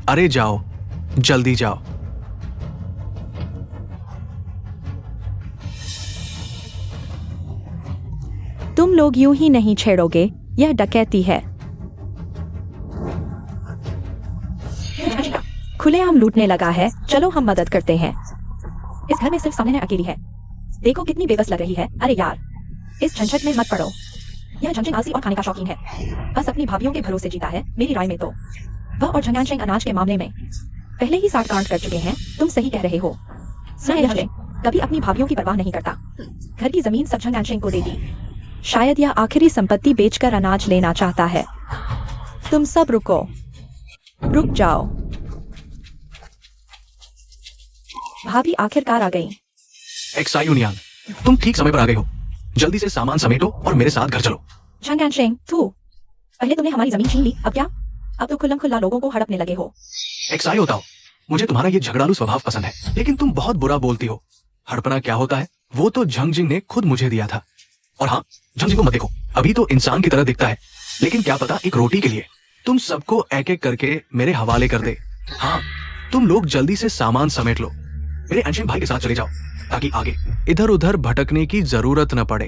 अरे जाओ, जल्दी जाओ। तुम लोग यूं ही नहीं छेड़ोगे, यह डकैती है। खुलेआम लूटने लगा है। चलो हम मदद करते हैं। इस घर में सिर्फ सामने अकेली है। देखो कितनी बेबस लग रही है। अरे यार, इस झंझट में मत पड़ो। यह झंझट आलसी और खाने का शौकीन है, बस अपनी भाभीियों के भरोसे जीता है। मेरी राय में तो वह और झंगानशेंग अनाज के मामले में पहले ही 60 कांड कर चुके हैं। तुम सही कह रहे हो। झंगानशेंग कभी अपनी भाभीियों की परवाह नहीं करता। घर की जमीन सब झंगानशेंग को दे दी। शायद यह आखिरी संपत्ति बेचकर अनाज लेना चाहता है। तुम सब रुको, रुक जाओ। भाभी आखिरकार आ गई। एक्सायूनियान, तुम ठीक समय पर आ गए हो। जल्दी से सामान समेटो और मेरे साथ घर चलो। झंगानशेंग, तू पहले तुमने हमारी जमीन छीन ली, अब क्या? अब तो खुल्लम खुल्ला लोगों को हड़पने लगे हो। एक्साई होता हो, मुझे तुम्हारा ये झगड़ालू स्वभाव पसंद है, लेकिन तुम बहुत बुरा बोलती हो। हड़पना क्या होता है वो तो झंगजिंग ने खुद मुझे दिया था। और हाँ, झंगजिंग को मत देखो, अभी तो इंसान की तरह दिखता है, लेकिन क्या पता एक रोटी के लिए तुम सबको एक एक करके मेरे हवाले कर दे। हाँ, तुम लोग जल्दी से सामान समेट लो। मेरे एंशियन भाई के साथ चले जाओ, ताकि आगे इधर उधर भटकने की जरूरत न पड़े।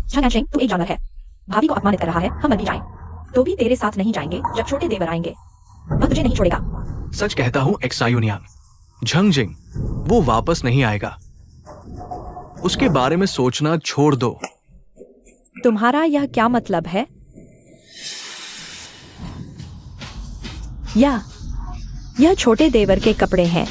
झंगानशेंग, तू एक जानवर है, भाभी को अपमानित कर रहा है। हम मर भी जाएं तो भी तेरे साथ नहीं जाएंगे। जब छोटे देवर आएंगे वह तुझे नहीं छोड़ेगा। सच कहता हूं एक्सायूनियान, झंगजिंग वो वापस नहीं आएगा। उसके बारे में सोचना छोड़ दो। तुम्हारा यह क्या मतलब है? यह छोटे देवर के कपड़े हैं।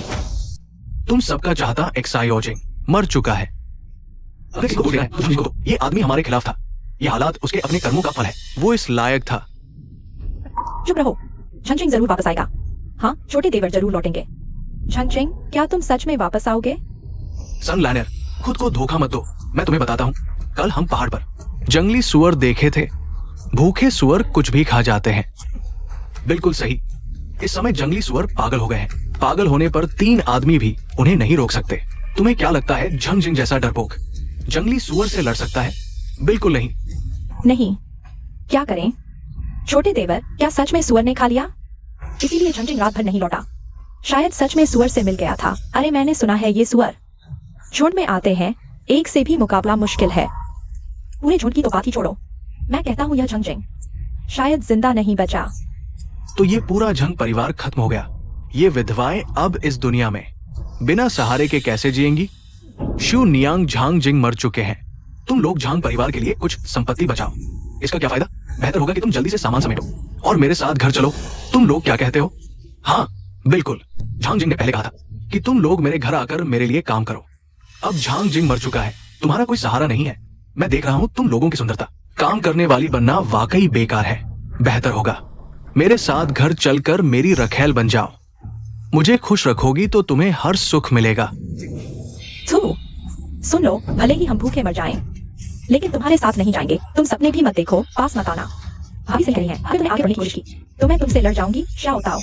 तुम सबका चाहता एक्सायोजिंग मर चुका है। अगर किसी को बोल रहा है तो झंगजिंग को दो। ये आदमी हमारे खिलाफ था, ये हालात उसके अपने कर्मों का फल है। वो इस लायक था। चुप रहो, झंगजिंग जरूर वापस आएगा। हाँ, छोटे देवर जरूर लौटेंगे। झंगजिंग, क्या तुम सच में वापस आओगे? सन लैनर, खुद को धोखा मत दो। मैं तुम्हें बताता हूँ, कल हम पहाड़ पर जंगली सुअर देखे थे। भूखे सुअर कुछ भी खा जाते हैं। बिल्कुल सही। इस समय जंगली सुअर पागल हो गए हैं। पागल होने पर 3 आदमी भी उन्हें नहीं रोक सकते। तुम्हें क्या लगता है झंगजिंग जैसा डरपोक जंगली सुअर से लड़ सकता है? बिल्कुल नहीं। नहीं, क्या करें? छोटे देवर, क्या सच में सुअर ने खा लिया? इसीलिए झंगजिंग रात भर नहीं लौटा। शायद सच में सुअर से मिल गया था। अरे मैंने सुना है ये सुअर झुंड में आते हैं, एक से भी मुकाबला मुश्किल है। पूरे झुंड की तो बात ही छोड़ो, मैं कहता हूँ यह झंगजिंग शायद जिंदा नहीं बचा। तो ये पूरा झंग परिवार खत्म हो गया। ये विधवाएं अब इस दुनिया में बिना सहारे के कैसे जिएंगी? शु नियांग झांगजिंग मर चुके हैं। तुम लोग झांग परिवार के लिए कुछ संपत्ति बचाओ। इसका क्या फायदा? बेहतर होगा कि तुम जल्दी से सामान समेटो और मेरे साथ घर चलो। तुम लोग क्या कहते हो? हाँ बिल्कुल, झांग जिंग ने पहले कहा था कि तुम लोग मेरे घर आकर मेरे लिए काम करो। अब झांग जिंग मर चुका है, तुम्हारा कोई सहारा नहीं है। मैं देख रहा हूँ तुम लोगों की सुंदरता। काम करने वाली बनना वाकई बेकार है। बेहतर होगा मेरे साथ घर चलकर मेरी रखैल बन जाओ। मुझे खुश रखोगी तो तुम्हें हर सुख मिलेगा। थू, सुन लो, भले ही हम भूखे मर जाएं, लेकिन तुम्हारे साथ नहीं जाएंगे। तुम सपने भी मत देखो, पास मत आना। भाभी सही रही है, अगर तुमने आगे बढ़ने की कोशिश की तो मैं तुमसे लड़ जाऊंगी। शाओ ताओ।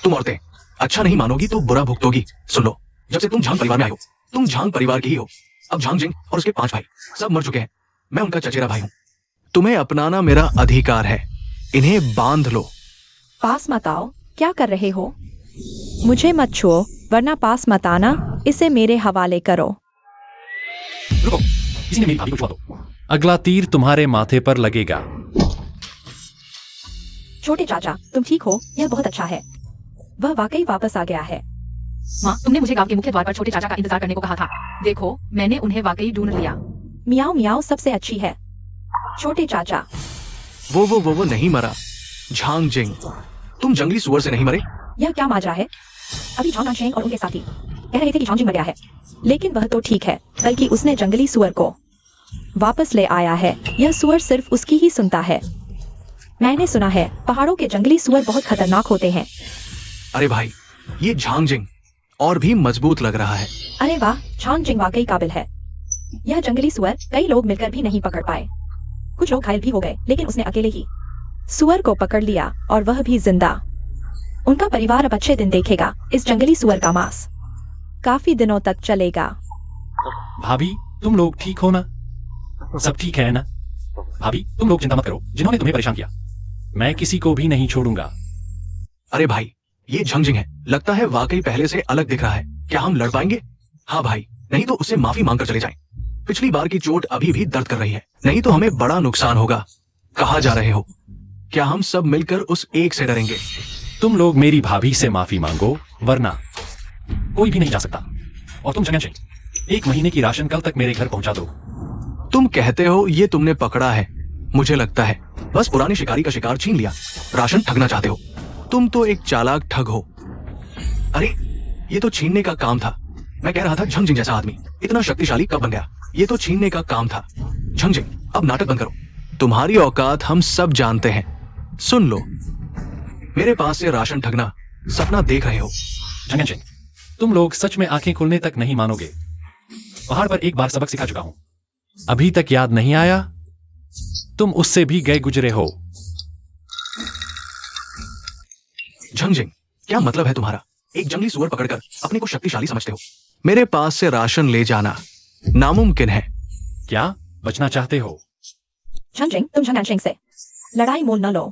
तुम औरतें अच्छा नहीं मानोगी तो बुरा भुगतोगी। सुन लो, जब से तुम झांग परिवार में आई हो, तुम झांग परिवार की ही हो। अब झांग जिंग और उसके 5 भाई सब मर चुके हैं। मैं उनका चचेरा भाई हूँ। तुम्हें अपनाना मेरा अधिकार है। इन्हें बांध लो। पास मत आओ, क्या कर रहे हो? मुझे मत छुओ, वरना पास मत आना। इसे मेरे हवाले करो। रुको, किसी ने मेरी भाभी को छुआ दो। अगला तीर तुम्हारे माथे पर लगेगा। छोटे चाचा, तुम ठीक हो? यह बहुत अच्छा है। वह वाकई वापस आ गया है। माँ, तुमने मुझे गांव के मुख्य द्वार पर छोटे चाचा का इंतजार करने को कहा था। देखो, मैंने उन्हें वाकई ढूंढ लिया। मियाओ मियाओ सबसे अच्छी है। छोटे चाचा, वो नहीं मरा। झांग जिंग, तुम जंगली सुअर से नहीं मरे। यह क्या माजरा है? अभी झांग नानशेंग और उनके साथी कह रहे थे कि झांग जिंग मर गया है, लेकिन वह तो ठीक है, बल्कि उसने जंगली सुअर को वापस ले आया है। यह सुअर सिर्फ उसकी ही सुनता है। मैंने सुना है पहाड़ों के जंगली सुअर बहुत खतरनाक होते हैं। अरे भाई, ये झांग जिंग और भी मजबूत लग रहा है। अरे वाह, झांग जिंग वाकई काबिल है। यह जंगली सुअर कई लोग मिलकर भी नहीं पकड़ पाए। कुछ लोग घायल भी हो गए, लेकिन उसने अकेले ही सुअर को पकड़ लिया, और वह भी जिंदा। उनका परिवार अब अच्छे दिन देखेगा। इस जंगली सुअर का मांस काफी दिनों तक चलेगा। भाभी, तुम लोग ठीक हो ना? सब ठीक है ना? भाभी, तुम लोग चिंता मत करो। जिन्होंने तुम्हें परेशान किया, मैं किसी को भी नहीं छोड़ूंगा। अरे भाई, ये झांग जिंग है। लगता है वाकई पहले से अलग दिख रहा है। क्या हम लड़ पाएंगे? हाँ भाई, नहीं तो उससे माफी मांगकर चले जाएं। पिछली बार की चोट अभी भी दर्द कर रही है, नहीं तो हमें बड़ा नुकसान होगा। कहाँ जा रहे हो? क्या हम सब मिलकर उस एक से डरेंगे? तुम लोग मेरी भाभी से माफी मांगो, वरना कोई भी नहीं जा सकता। और तुम जंगन सिंह, 1 महीने की राशन कल तक मेरे घर पहुंचा दो। तुम कहते हो ये तुमने पकड़ा है। मुझे लगता है बस पुराने शिकारी का शिकार छीन लिया। राशन ठगना चाहते हो। तुम तो एक चालाक ठग हो। अरे, ये तो छीनने का काम था। मैं कह रहा था झंग जिंग जैसा आदमी इतना शक्तिशाली कब बन गया? ये तो छीनने का काम था। झंग जिंग, अब नाटक बंद करो। तुम्हारी औकात हम सब जानते हैं। सुन लो, मेरे पास से राशन ठगना सपना देख रहे हो। जंगन सिंह, तुम लोग सच में आंखें खुलने तक नहीं मानोगे। पहाड़ पर एक बार सबक सिखा चुका हूं। अभी तक याद नहीं आया? तुम उससे भी गए गुजरे हो। झंग जिंग, क्या मतलब है तुम्हारा? एक जंगली सुअर पकड़कर अपने को शक्तिशाली समझते हो। मेरे पास से राशन ले जाना नामुमकिन है। क्या बचना चाहते हो? झंग जिंग, तुम झंग नानशेंग से लड़ाई मोल न लो।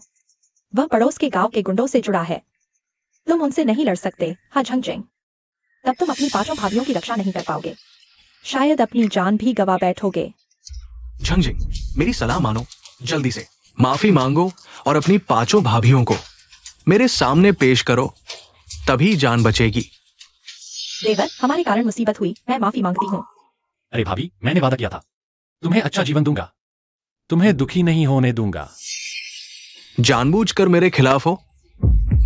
वह पड़ोस के गांव के गुंडों से जुड़ा है। तुम उनसे नहीं लड़ सकते। हाँ झंग जिंग, तब तुम अपनी 5 भाइयों की रक्षा नहीं कर पाओगे। शायद अपनी जान भी गवा बैठोगे। झंग जिंग, मेरी सलाह मानो। जल्दी से माफी मांगो और अपनी 5 भाभियों को मेरे सामने पेश करो, तभी जान बचेगी। देवर, हमारे कारण मुसीबत हुई, मैं माफी मांगती हूँ। अरे भाभी, मैंने वादा किया था, तुम्हें अच्छा जीवन दूंगा, तुम्हें दुखी नहीं होने दूंगा। जानबूझकर मेरे खिलाफ हो?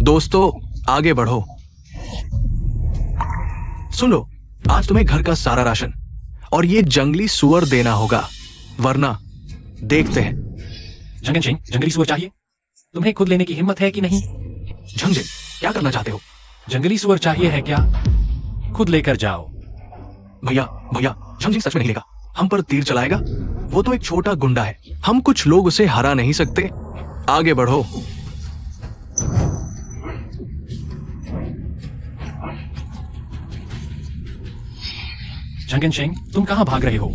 दोस्तों, आगे बढ़ो। सुन लो, आज तुम्हें घर का सारा राशन और ये जंगली सुअर देना होगा, वरना देखते हैं। जंगन सिंह, जंगली सुअर चाहिए? तुम्हें खुद लेने की हिम्मत है कि नहीं? झंग जिंग, क्या करना चाहते हो? जंगली सुअर चाहिए है क्या? खुद लेकर जाओ। भैया भैया, झंग जिंग सच में नहीं लेगा। हम पर तीर चलाएगा। वो तो एक छोटा गुंडा है। हम कुछ लोग उसे हरा नहीं सकते। आगे बढ़ो। जंगन सिंह, तुम कहां भाग रहे हो?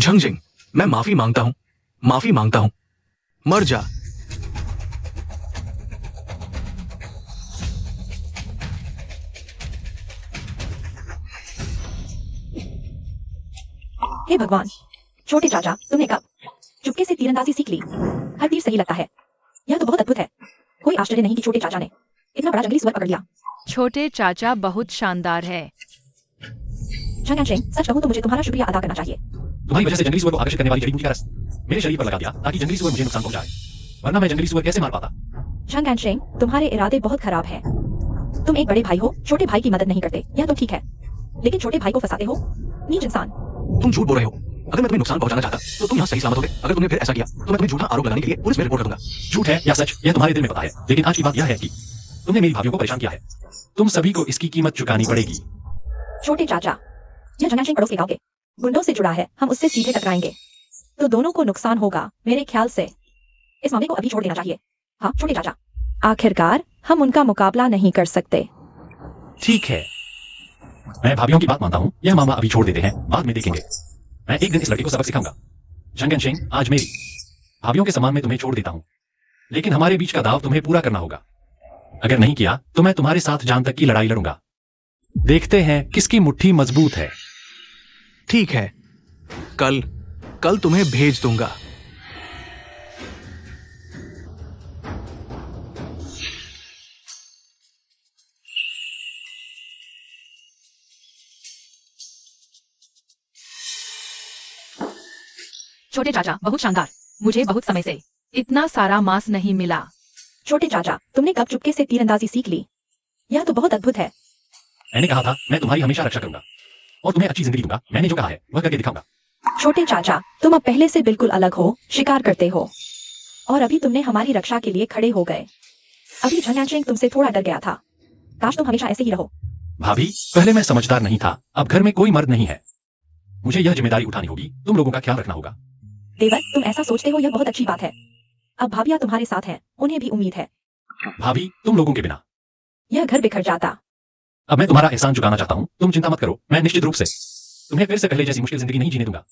झंग जिंग, मैं माफी मांगता हूं, माफी मांगता हूं। मर जा। हे भगवान, छोटे चाचा, तुमने कब चुपके से तीरंदाजी सीख ली? हर तीर सही लगता है। यह तो बहुत अद्भुत है। कोई आश्चर्य नहीं कि छोटे चाचा ने इतना बड़ा जंगली सुअर पकड़ लिया। छोटे चाचा बहुत शानदार है। झंग एंशिंग, सच कहूं तो मुझे तुम्हारा शुक्रिया अदा करना चाहिए। तुम्हारी वजह से जंगली सुअर को आकर्षित करने वाली जड़ी बूटी का रस मेरे शरीर पर लगा दिया ताकि जंगली सुअर मुझे नुकसान पहुंचाए, वरना मैं जंगली सुअर कैसे मार पाता। झंग एंशिंग, तुम्हारे इरादे बहुत खराब हैं। तुम एक बड़े भाई हो, छोटे भाई की मदद नहीं करते, यह तो ठीक है, लेकिन छोटे भाई को फंसाते हो। नीच इंसान। तुम झूठ बोल रहे हो। अगर मैं तुम्हें नुकसान पहुंचाना चाहता तो तुम यहाँ सही सलामत होते। अगर तुमने फिर ऐसा किया तो मैं तुम्हें झूठा आरोप लगाने के लिए पुलिस में रिपोर्ट करूंगा। झूठ है या सच यह तुम्हारे दिल में पता है, लेकिन आज की बात यह है कि तुमने मेरी भाभीियों को परेशान किया है। तुम सभी को इसकी कीमत चुकानी पड़ेगी। छोटे चाचा, यह झंग एंशिंग पड़ोस के गांव के गुंडों से जुड़ा है, हम उससे सीधे टकराएंगे तो दोनों को नुकसान होगा। मेरे ख्याल से इस मामले को अभी छोड़ देना चाहिए। हाँ छोटे चाचा। आखिरकार हम उनका मुकाबला नहीं कर सकते। ठीक है, मैं भाभीियों की बात मानता हूँ, यह मामला अभी छोड़ देते हैं, बाद में देखेंगे। मैं एक दिन इस लड़के को सबक सिखाऊंगा। झंग एंशिंग, आज मेरी भाभीियों के सम्मान में तुम्हें छोड़ देता हूँ, लेकिन हमारे बीच का दाव तुम्हें पूरा करना होगा। अगर नहीं किया तो मैं तुम्हारे साथ जान तक की लड़ाई लड़ूंगा। देखते हैं किसकी मुट्ठी मजबूत है। ठीक है, कल तुम्हें भेज दूंगा। छोटे चाचा, बहुत शानदार। मुझे बहुत समय से इतना सारा मांस नहीं मिला। छोटे चाचा, तुमने कब चुपके से तीरंदाजी सीख ली? यह तो बहुत अद्भुत है। मैंने कहा था मैं तुम्हारी हमेशा रक्षा करूंगा और तुम्हें अच्छी जिंदगी दूंगा। मैंने जो कहा है वह करके दिखाऊंगा। छोटे चाचा, तुम अब पहले से बिल्कुल अलग हो, शिकार करते हो और अभी तुमने हमारी रक्षा के लिए खड़े हो गए। अभी झंग एंशिंग तुमसे थोड़ा डर गया था। काश तुम हमेशा ऐसे ही रहो। भाभी, पहले मैं समझदार नहीं था, अब घर में कोई मर्द नहीं है, मुझे यह जिम्मेदारी उठानी होगी। तुम लोगों का ख्याल रखना होगा। देवर, तुम ऐसा सोचते हो, यह बहुत अच्छी बात है। अब भाभियां तुम्हारे साथ हैं, उन्हें भी उम्मीद है। भाभी, तुम लोगों के बिना यह घर बिखर जाता। अब मैं तुम्हारा एहसान चुकाना चाहता हूँ। तुम चिंता मत करो, मैं निश्चित रूप से तुम्हें फिर से पहले जैसी मुश्किल जिंदगी नहीं जीने दूंगा।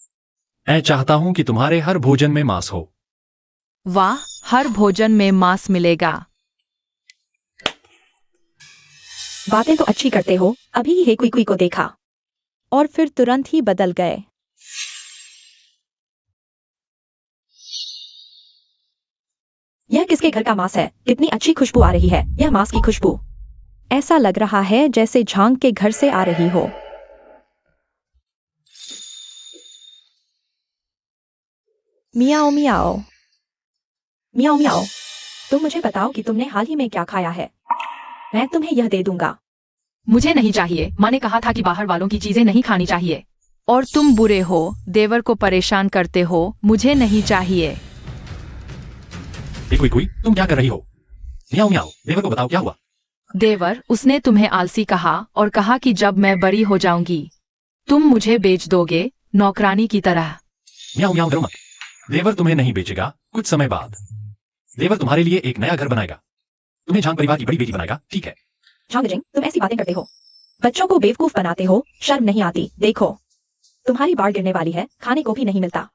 मैं चाहता हूँ कि तुम्हारे हर भोजन में मांस हो। वाह, हर भोजन में मांस मिलेगा। बातें तो अच्छी करते हो। अभी ही हेकुई को देखा और फिर तुरंत ही बदल गए। यह किसके घर का मांस है? कितनी अच्छी खुशबू आ रही है। यह मांस की खुशबू ऐसा लग रहा है जैसे झांग के घर से आ रही हो। मियाओ मियाओ मियाओ मियाओ। तुम मुझे बताओ कि तुमने हाल ही में क्या खाया है, मैं तुम्हें यह दे दूंगा। मुझे नहीं चाहिए। माँ ने कहा था कि बाहर वालों की चीजें नहीं खानी चाहिए। और तुम बुरे हो, देवर को परेशान करते हो। मुझे नहीं चाहिए। हेकुई, तुम क्या कर रही हो? मियाओ मियाओ, देवर को बताओ क्या हुआ। देवर, उसने तुम्हें आलसी कहा और कहा कि जब मैं बड़ी हो जाऊंगी तुम मुझे बेच दोगे, नौकरानी की तरह। मियाओ मियाओ करो मत। देवर तुम्हें नहीं बेचेगा। कुछ समय बाद देवर तुम्हारे लिए एक नया घर बनाएगा, तुम्हें झांग परिवार की बड़ी बेटी बनाएगा। ठीक है झांगजिंग, तुम ऐसी बातें करते हो, बच्चों को बेवकूफ बनाते हो, शर्म नहीं आती? देखो तुम्हारी बाढ़ गिरने वाली है, खाने को भी नहीं मिलता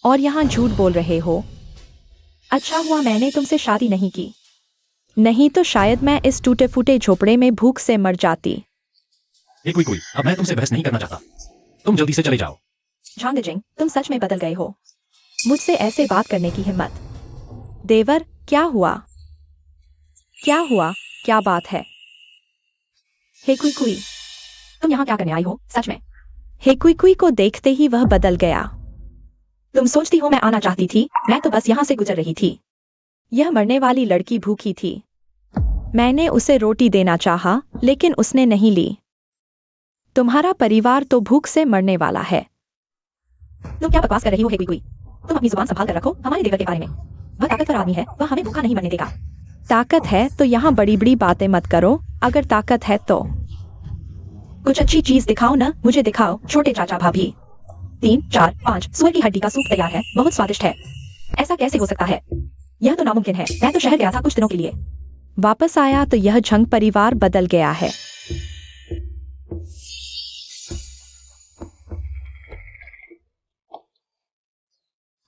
और यहाँ झूठ बोल रहे हो। अच्छा हुआ मैंने तुमसे शादी नहीं की, नहीं तो शायद मैं इस टूटे फूटे झोपड़े में भूख से मर जाती। हेकुई, अब मैं तुमसे बहस नहीं करना चाहता, तुम जल्दी से चले जाओ। झांगजिंग, तुम सच में बदल गए हो, मुझसे ऐसे बात करने की हिम्मत। देवर, क्या हुआ? क्या हुआ? क्या बात है? हेकुई, तुम यहाँ क्या करने आई हो? सच में? हेकुई को देखते ही वह बदल गया। तुम सोचती हो मैं आना चाहती थी? मैं तो बस यहाँ से गुजर रही थी। यह मरने वाली लड़की भूखी थी, मैंने उसे रोटी देना चाहा, लेकिन उसने नहीं ली। तुम्हारा परिवार तो भूख से मरने वाला है। तुम क्या बकवास कर रही हो हेकुई? तुम अपनी जुबान संभाल कर रखो हमारे देवर के बारे में। वह ताकतवर आदमी है, वह हमें भूखा नहीं मरने देगा। ताकत है तो यहाँ बड़ी बड़ी बातें मत करो। अगर ताकत है तो कुछ अच्छी चीज दिखाओ ना, मुझे दिखाओ। छोटे चाचा भाभी, 3, 4, 5 सुअर की हड्डी का सूप तैयार है, बहुत स्वादिष्ट है। ऐसा कैसे हो सकता है? यह तो नामुमकिन है। मैं तो शहर गया था कुछ दिनों के लिए, वापस आया तो यह झंग परिवार बदल गया है।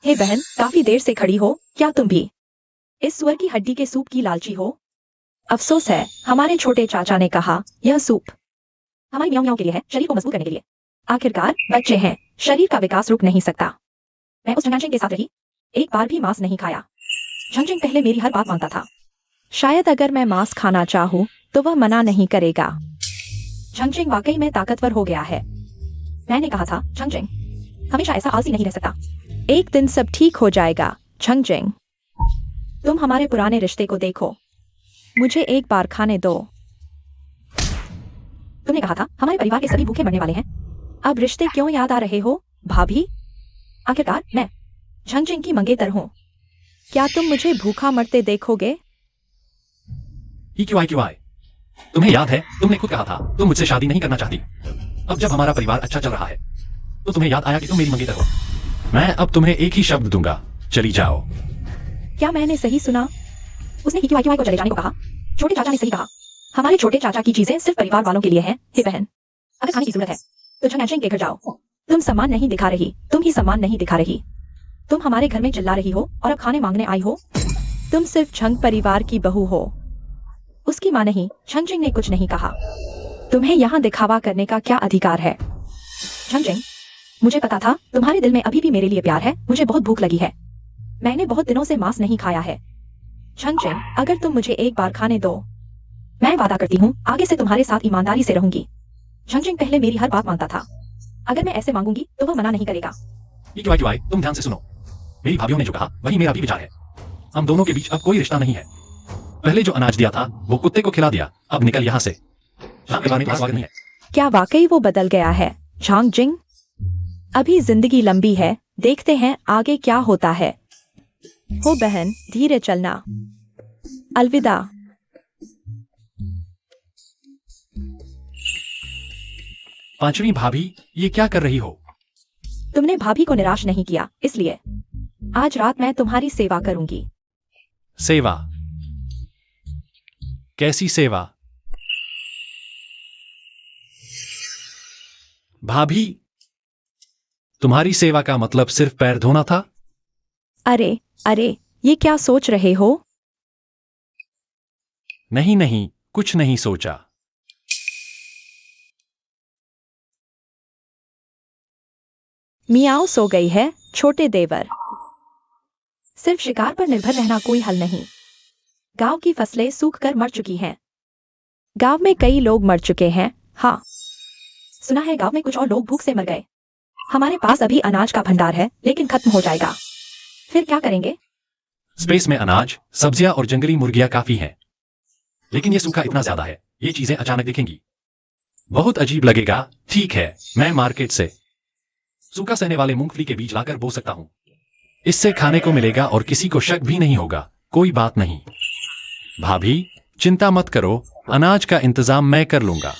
हे बहन, काफी देर से खड़ी हो, क्या तुम भी इस सुअर की हड्डी के सूप की लालची हो? अफसोस है, हमारे छोटे चाचा ने कहा यह सूप हमारी म्याऊ म्याऊ के लिए है, शरीर को मजबूत करने के लिए। आखिरकार बच्चे हैं, शरीर का विकास रुक नहीं सकता। मैं उस झंगजिंग के साथ रही, एक बार भी मांस नहीं खाया। झंगजिंग पहले मेरी हर बात मानता था, शायद अगर मैं मांस खाना चाहूँ तो वह मना नहीं करेगा। झंगजिंग वाकई में ताकतवर हो गया है। मैंने कहा था छंगजिंग, हमेशा ऐसा आलसी नहीं रह सकता। एक दिन सब ठीक हो जाएगा छंगजिंग। तुम हमारे पुराने रिश्ते को देखो, मुझे एक बार खाने दो। तुमने कहा था हमारे परिवार के सभी भूखे मरने वाले हैं। अब रिश्ते क्यों याद आ रहे हो भाभी? आखिरकार मैं छंगजिंग की मंगेतर हूँ। क्या तुम मुझे भूखा मरते देखोगे? EQI तुम्हें याद है तुमने खुद कहा था तुम मुझसे शादी नहीं करना चाहती। अब जब हमारा परिवार अच्छा चल रहा है तो तुम्हें याद आया कि तुम मेरी मंगेतर हो। मैं अब तुम्हें एक ही शब्द दूंगा, चली जाओ। क्या मैंने सही सुना? उसने EQI को चले जाने को कहा। छोटे चाचा ने सही कहा। हमारे छोटे चाचा की चीजें सिर्फ परिवार वालों के लिए हैं। हे बहन, अगर खाने की जरूरत है तो छंगजिंग के घर जाओ। तुम सम्मान नहीं दिखा रही, तुम ही सम्मान नहीं दिखा रही। तुम हमारे घर में चिल्ला रही हो और अब खाने मांगने आई हो। तुम सिर्फ छंग परिवार की बहू हो, उसकी मां नहीं। छंगजिंग ने कुछ नहीं कहा। तुम्हें यहाँ दिखावा करने का क्या अधिकार है? छंगजिंग, मुझे पता था तुम्हारे दिल में अभी भी मेरे लिए प्यार है। मुझे बहुत भूख लगी है, मैंने बहुत दिनों से मांस नहीं खाया है। छंगजिंग, अगर तुम मुझे एक बार खाने दो, मैं वादा करती हूँ आगे से तुम्हारे साथ ईमानदारी से रहूंगी। छंगजिंग पहले मेरी हर बात मानता था, अगर मैं ऐसे मांगूंगी तो वह मना नहीं करेगा। EQI तुम ध्यान से सुनो, मेरी भाभीियों ने जो कहा वही मेरा भी विचार है। हम दोनों के बीच अब कोई रिश्ता नहीं है। पहले जो अनाज दिया था वो कुत्ते को खिला दिया, अब निकल यहाँ से। परिवार में स्वागत नहीं है। क्या वाकई वो बदल गया है छंगजिंग? अभी जिंदगी लंबी है, देखते हैं आगे क्या होता है। हो बहन, धीरे चलना। अलविदा। पांचवी भाभी, ये क्या कर रही हो? तुमने भाभी को निराश नहीं किया, इसलिए आज रात मैं तुम्हारी सेवा करूंगी। सेवा? कैसी सेवा? भाभी, तुम्हारी सेवा का मतलब सिर्फ पैर धोना था? अरे अरे, ये क्या सोच रहे हो? नहीं नहीं, कुछ नहीं सोचा। मियाओ सो गई है छोटे देवर। सिर्फ शिकार पर निर्भर रहना कोई हल नहीं। गांव की फसलें सूख कर मर चुकी हैं। गांव में कई लोग मर चुके हैं। हाँ, सुना है गांव में कुछ और लोग भूख से मर गए। हमारे पास अभी अनाज का भंडार है, लेकिन खत्म हो जाएगा। फिर क्या करेंगे? स्पेस में अनाज, सब्जियां और जंगली मुर्गियां काफी हैं, लेकिन ये सूखा इतना ज्यादा है, ये चीजें अचानक दिखेंगी, बहुत अजीब लगेगा। ठीक है, मैं मार्केट से सूखा सहने वाले मूंगफली के बीज लाकर बो सकता हूं। इससे खाने को मिलेगा और किसी को शक भी नहीं होगा। कोई बात नहीं। भाभी, चिंता मत करो, अनाज का इंतजाम मैं कर लूंगा।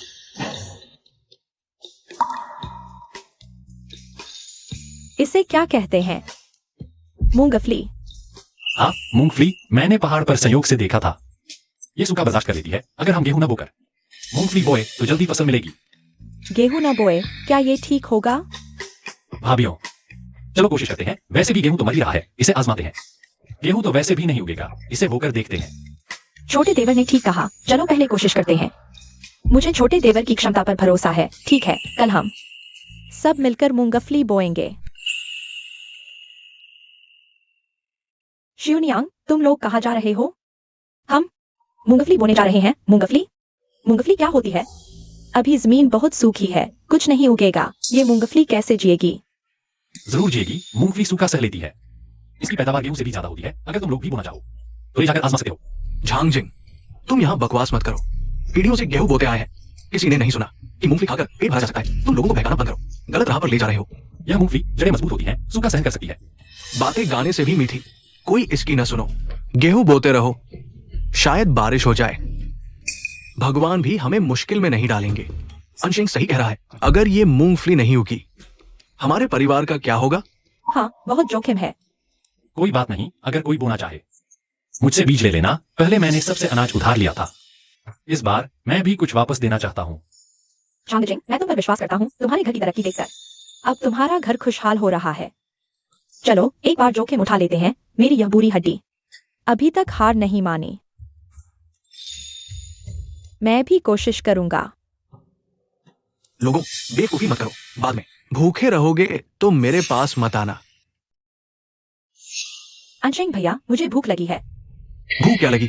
इसे क्या कहते हैं? मूंगफली। हाँ, मूंगफली मैंने पहाड़ पर संयोग से देखा था। ये सूखा बर्दाश्त कर लेती है। अगर हम गेहूं न बोकर मूंगफली बोए तो जल्दी फसल मिलेगी। गेहूं न बोए, क्या ये ठीक होगा? भाभीियों, चलो कोशिश करते हैं। वैसे भी गेहूं तो मर ही रहा है, इसे आजमाते हैं। गेहूं तो वैसे भी नहीं उगेगा, इसे बोकर देखते हैं। छोटे देवर ने ठीक कहा, चलो पहले कोशिश करते हैं। मुझे छोटे देवर की क्षमता पर भरोसा है। ठीक है, कल हम सब मिलकर मूंगफली बोएंगे। शिवनियांग, तुम लोग कहाँ जा रहे हो? हम मूंगफली बोने जा रहे हैं। मूंगफली? मूंगफली क्या होती है? अभी जमीन बहुत सूखी है, कुछ नहीं उगेगा। ये मूंगफली कैसे जिएगी? जरूर जिएगी। मूंगफली सूखा सह लेती है, इसकी पैदावार गेहूं से भी ज्यादा होती है। अगर तुम लोग भी बोना चाहो तो ले जाकर आजमा सकते हो। झांगजिंग, तुम यहाँ बकवास मत करो। पीढ़ियों से गेहूं बोते आए हैं। किसी ने नहीं सुना कि मूंगफली खाकर पेट भरा जा सकता है। तुम लोगों को बहकाना बंद करो, गलत राह पर ले जा रहे हो। यह मूंगफली जड़ें मजबूत होती हैं, सूखा सहन कर सकती है। बातें गाने से भी मीठी, कोई इसकी न सुनो। गेहूं बोते रहो, शायद बारिश हो जाए। भगवान भी हमें मुश्किल में नहीं डालेंगे। अनशिंग सही कह रहा है, अगर ये मूंगफली नहीं उगी, हमारे परिवार का क्या होगा? हाँ, बहुत जोखिम है। कोई बात नहीं, अगर कोई बोना चाहे मुझसे बीज ले लेना। पहले मैंने सबसे अनाज उधार लिया था, इस बार मैं भी कुछ वापस देना चाहता हूँ। झांगजिंग, मैं तुम पर विश्वास करता हूँ। तुम्हारे घर की तरक्की देखकर अब तुम्हारा घर खुशहाल हो रहा है। चलो एक बार जोखिम उठा लेते हैं। मेरी यह बुरी हड्डी अभी तक हार नहीं मानी। मैं भी कोशिश करूंगा। लोगों, बेवकूफी मत करो। बाद में भूखे रहोगे तो मेरे पास मत आना। अनशिंग भैया, मुझे भूख लगी है। भूख क्या लगी?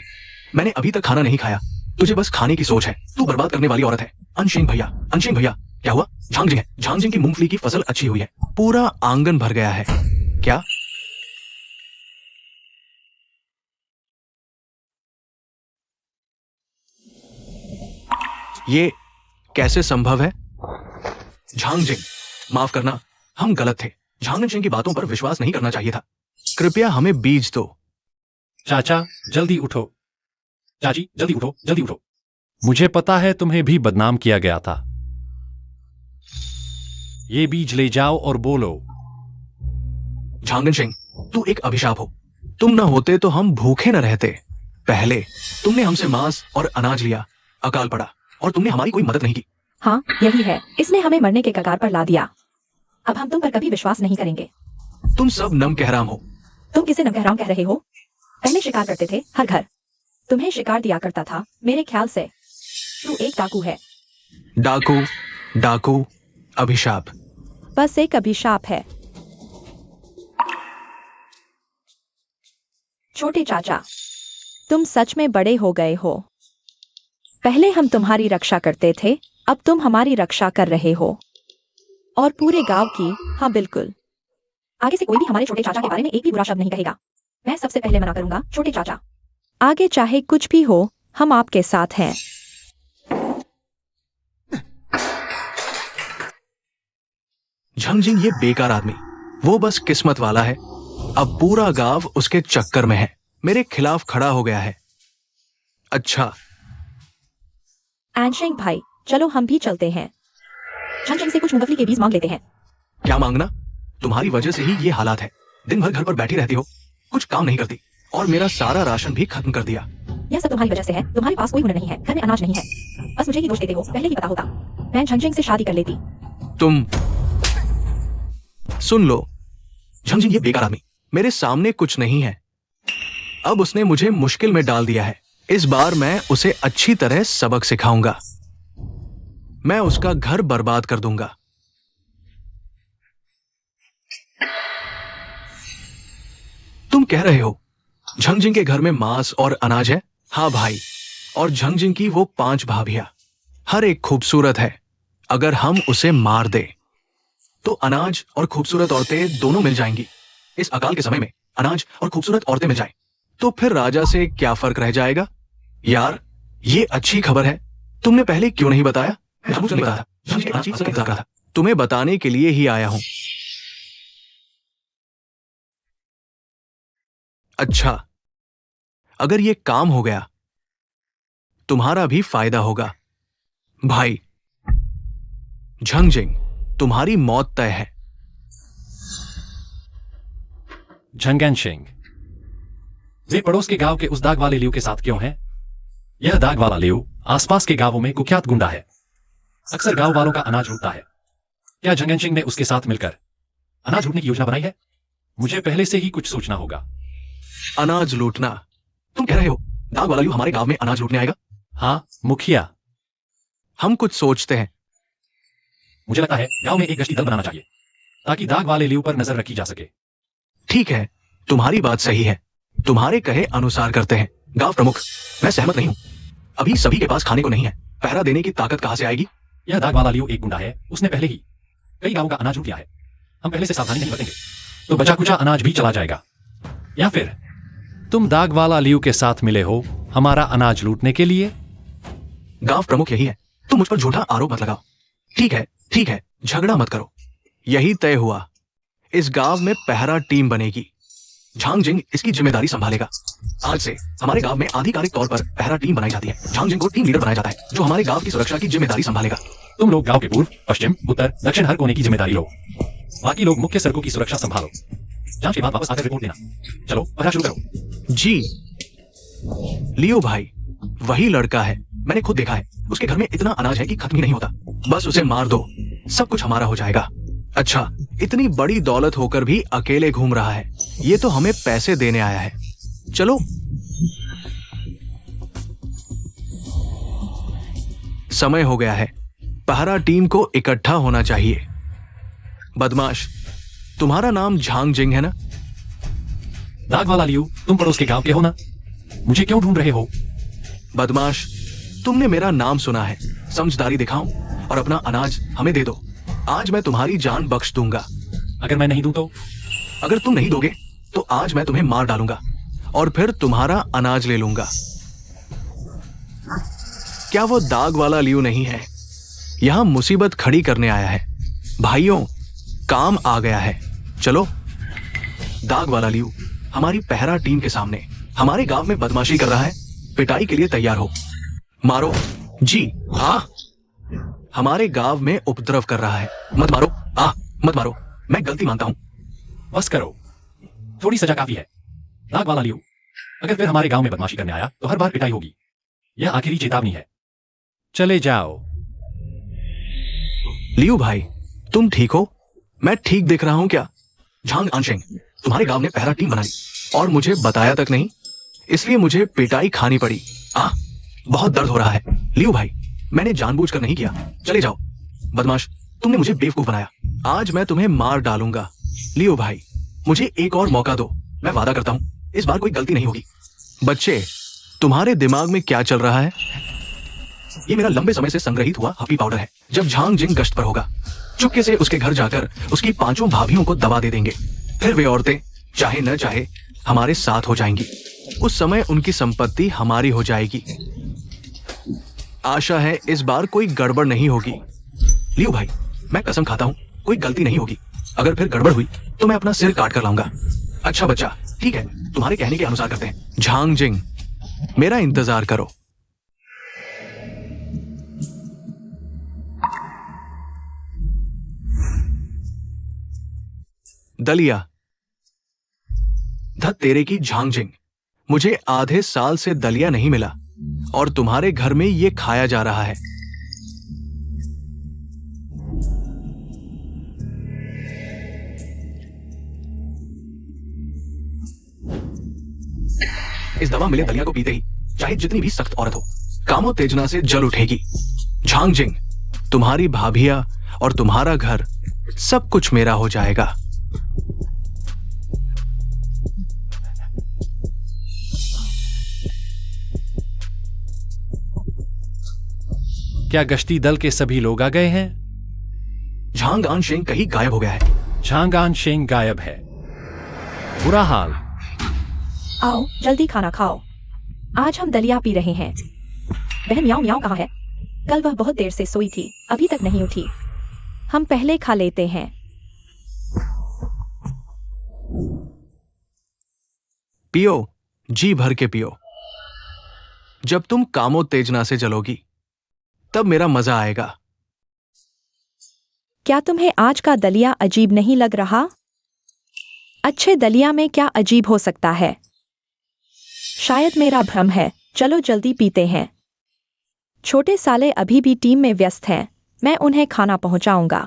मैंने अभी तक खाना नहीं खाया। तुझे बस खाने की सोच है। तू बर्बाद करने वाली औरत है। अनशिंग भैया, क्या हुआ? झांगजिंग है। झांगजिंग की मूंगफली की फसल अच्छी हुई है, पूरा आंगन भर गया है। क्या? ये कैसे संभव है? झांगजिंग, माफ करना, हम गलत थे। झांगजिंग की बातों पर विश्वास नहीं करना चाहिए था। कृपया हमें बीज दो। चाचा जल्दी उठो। चाची जल्दी उठो, जल्दी उठो। मुझे पता है तुम्हें भी बदनाम किया गया था। ये बीज ले जाओ और बोलो। झांगजिंग, तू एक अभिशाप हो। तुम न होते तो हम भूखे न रहते। पहले तुमने हमसे मांस और अनाज लिया, अकाल पड़ा और तुमने हमारी कोई मदद नहीं की। हाँ, यही है, इसने हमें मरने के कगार पर ला दिया। अब हम तुम पर कभी विश्वास नहीं करेंगे। तुम सब नमकहराम हो। तुम किसे नमकहराम कह रहे हो? पहले शिकार करते थे हर घर, तुम्हें शिकार दिया करता था। मेरे ख्याल से तू एक डाकू है। डाकू, डाकू, अभिशाप। बस एक अभिशाप है। छोटे चाचा, तुम सच में बड़े हो गए हो। पहले हम तुम्हारी रक्षा करते थे, अब तुम हमारी रक्षा कर रहे हो। और पूरे गांव की। हाँ बिल्कुल। आगे से कोई भी हमारे छोटे चाचा के बारे में एक भी बुरा शब्द नहीं कहेगा। मैं सबसे पहले मना करूंगा, छोटे चाचा। आगे चाहे कुछ भी हो, हम आपके साथ हैं। झांगजिंग ये बेकार आदमी, वो बस किस्मत वाला है। अब पूरा गांव उसके चक्कर में है, मेरे खिलाफ खड़ा हो गया है। अच्छा, एनशिंग भाई, चलो हम भी चलते हैं। झांगजिंग से कुछ मूंगफली के बीज मांग लेते हैं। क्या मांगना? तुम्हारी वजह से ही ये हालात है। दिन भर घर पर बैठी रहती हो, कुछ काम नहीं करती और मेरा सारा राशन भी खत्म कर दिया। यह सब तुम्हारी वजह से है। तुम्हारे पास कोई हुनर नहीं है, घर में अनाज नहीं है। बस मुझे ही दोष देते हो। पहले ही पता होता, मैं झांगजिंग से शादी कर लेती। तुम सुन लो, झांगजिंग ये बेकार आदमी, मेरे सामने कुछ नहीं है। अब उसने मुझे मुश्किल में डाल दिया है। इस बार मैं उसे अच्छी तरह सबक सिखाऊंगा। मैं उसका घर बर्बाद कर दूंगा। तुम कह रहे हो झांगजिंग के घर में मांस और अनाज है? हाँ भाई, और झांगजिंग की वो 5 भाभियां, हर एक खूबसूरत है। अगर हम उसे मार दे तो अनाज और खूबसूरत औरतें दोनों मिल जाएंगी। इस अकाल के समय में अनाज और खूबसूरत औरतें मिल जाए तो फिर राजा से क्या फर्क रह जाएगा? यार, ये अच्छी खबर है। तुमने पहले क्यों नहीं बताया? मैं मुझे नहीं बताया था। तुम्हें बताने के लिए ही आया हूं। अच्छा, अगर ये काम हो गया, तुम्हारा भी फायदा होगा। भाई झांगजिंग, तुम्हारी मौत तय है। झंगनशिंग, वे पड़ोस के गांव के उस दाग वाले लियो के साथ क्यों हैं? यह दाग वाला लियो आसपास के गांवों में कुख्यात गुंडा है। अक्सर गांव वालों का अनाज लूटता है। क्या झंगनशिंग ने उसके साथ मिलकर अनाज लूटने की योजना बनाई है? मुझे पहले से ही कुछ सोचना होगा। अनाज लूटना? तुम कह रहे हो दाग वाला लियो हमारे गांव में अनाज लूटने आएगा? हाँ मुखिया, हम कुछ सोचते हैं। मुझे लगता है गांव में एक गश्ती दल बनाना चाहिए ताकि दाग वाले लियो पर नजर रखी जा सके। ठीक है, तुम्हारी बात सही है। तुम्हारे कहे अनुसार करते हैं। गांव प्रमुख, मैं सहमत नहीं हूं। अभी सभी के पास खाने को नहीं है, पहरा देने की ताकत कहां से आएगी? यह दाग वाला लियो एक गुंडा है। उसने पहले ही कई गांवों का अनाज लूट लिया है। हम पहले से सावधानी नहीं बरतेंगे तो बचा कुचा अनाज भी चला जाएगा। या फिर तुम दाग वाला लियो के साथ मिले हो हमारा अनाज लूटने के लिए? गांव प्रमुख यही है, तुम मुझ पर झूठा आरोप मत लगाओ। ठीक है, ठीक है, झगड़ा मत करो। यही तय हुआ, इस गांव में पहरा टीम बनेगी। झांगजिंग इसकी जिम्मेदारी संभालेगा। आज से हमारे गांव में आधिकारिक तौर पर पहरा टीम बनाई जाती है। झांगजिंग को टीम लीडर बनाया जाता है, जो हमारे गांव की सुरक्षा की जिम्मेदारी संभालेगा। तुम लोग गांव के पूर्व, पश्चिम, उत्तर, दक्षिण हर कोने की जिम्मेदारी लो। बाकी लोग मुख्य सड़कों की सुरक्षा संभालो। जांच के बाद वापस आकर रिपोर्ट देना। चलो पहरा शुरू करो। जी लियो भाई, वही लड़का है, मैंने खुद देखा है। उसके घर में इतना अनाज है कि खत्म ही नहीं होता। बस उसे मार दो, सब कुछ हमारा हो जाएगा। अच्छा, इतनी बड़ी दौलत होकर भी अकेले घूम रहा है। ये तो हमें पैसे देने आया है। चलो। समय हो गया है, पहरा टीम को इकट्ठा होना चाहिए। बदमाश, तुम्हारा नाम झांगजिंग है ना? दाग वाला लियो, तुम पड़ोस के गांव के हो ना? मुझे क्यों ढूंढ रहे हो? बदमाश, तुमने मेरा नाम सुना है। समझदारी दिखाऊं? और अपना अनाज हमें दे दो। आज मैं तुम्हारी जान बख्श दूंगा। अगर मैं नहीं दूं तो? अगर तुम नहीं दोगे तो आज मैं तुम्हें मार डालूंगा और फिर तुम्हारा अनाज ले लूंगा। क्या वो दाग वाला लियू नहीं है? यहां मुसीबत खड़ी करने आया है। भाइयों, काम आ गया है। चलो। दाग वाला लियू हमारी पहरा टीम के सामने हमारे गांव में बदमाशी कर रहा है। पिटाई के लिए तैयार हो। मारो। जी हाँ। हमारे गांव में उपद्रव कर रहा है। मत मारो। मत मारो। मैं गलती मानता हूं। बस करो, थोड़ी सजा काफी है। दाग वाला लियो, अगर फिर हमारे गांव में बदमाशी करने आया तो हर बार पिटाई होगी। यह आखिरी चेतावनी है। चले जाओ। लियू भाई, तुम ठीक हो? मैं ठीक दिख रहा हूं क्या? झांग आनशेंग, तुम्हारे गांव ने पहरा टीम बनाई और मुझे बताया तक नहीं, इसलिए मुझे पिटाई खानी पड़ी। बहुत दर्द हो रहा है। लियू भाई, मैंने जानबूझकर नहीं किया। चले जाओ। बदमाश, तुमने मुझे बेवकूफ बनाया। आज मैं तुम्हें मार डालूंगा। लियू भाई, मुझे एक और मौका दो। मैं वादा करता हूं इस बार कोई गलती नहीं होगी। बच्चे, तुम्हारे दिमाग में क्या चल रहा है? ये मेरा लंबे समय से संग्रहित हुआ हैप्पी पाउडर है। जब झांग जिंग गश्त पर होगा, चुपके से उसके घर जाकर उसकी 5 भाभियों को दबा दे देंगे। फिर वे औरतें चाहे न चाहे हमारे साथ हो जाएंगी। उस समय उनकी संपत्ति हमारी हो जाएगी। आशा है इस बार कोई गड़बड़ नहीं होगी। लियू भाई, मैं कसम खाता हूं कोई गलती नहीं होगी। अगर फिर गड़बड़ हुई तो मैं अपना सिर काट कर लाऊंगा। अच्छा बच्चा, ठीक है, तुम्हारे कहने के अनुसार करते हैं। झांग जिंग, मेरा इंतजार करो। दलिया। धत तेरे की झांग जिंग, मुझे आधे साल से दलिया नहीं मिला और तुम्हारे घर में ये खाया जा रहा है। इस दवा मिले दलिया को पीते ही चाहे जितनी भी सख्त औरत हो, कामोत्तेजना से जल उठेगी। झांग जिंग, तुम्हारी भाभिया और तुम्हारा घर सब कुछ मेरा हो जाएगा। क्या गश्ती दल के सभी लोग आ गए हैं? झांग आनशेंग कहीं गायब हो गया है। झांग आनशेंग गायब है। बुरा हाल। आओ जल्दी खाना खाओ। आज हम दलिया पी रहे हैं। बहन म्याऊ म्याऊ कहाँ है? कल वह बहुत देर से सोई थी, अभी तक नहीं उठी। हम पहले खा लेते हैं। पियो, जी भर के पियो। जब तुम कामोत्तेजना से जलोगी तब मेरा मजा आएगा। क्या तुम्हें आज का दलिया अजीब नहीं लग रहा? अच्छे दलिया में क्या अजीब हो सकता है? शायद मेरा भ्रम है। चलो जल्दी पीते हैं। छोटे साले अभी भी टीम में व्यस्त हैं। मैं उन्हें खाना पहुंचाऊंगा।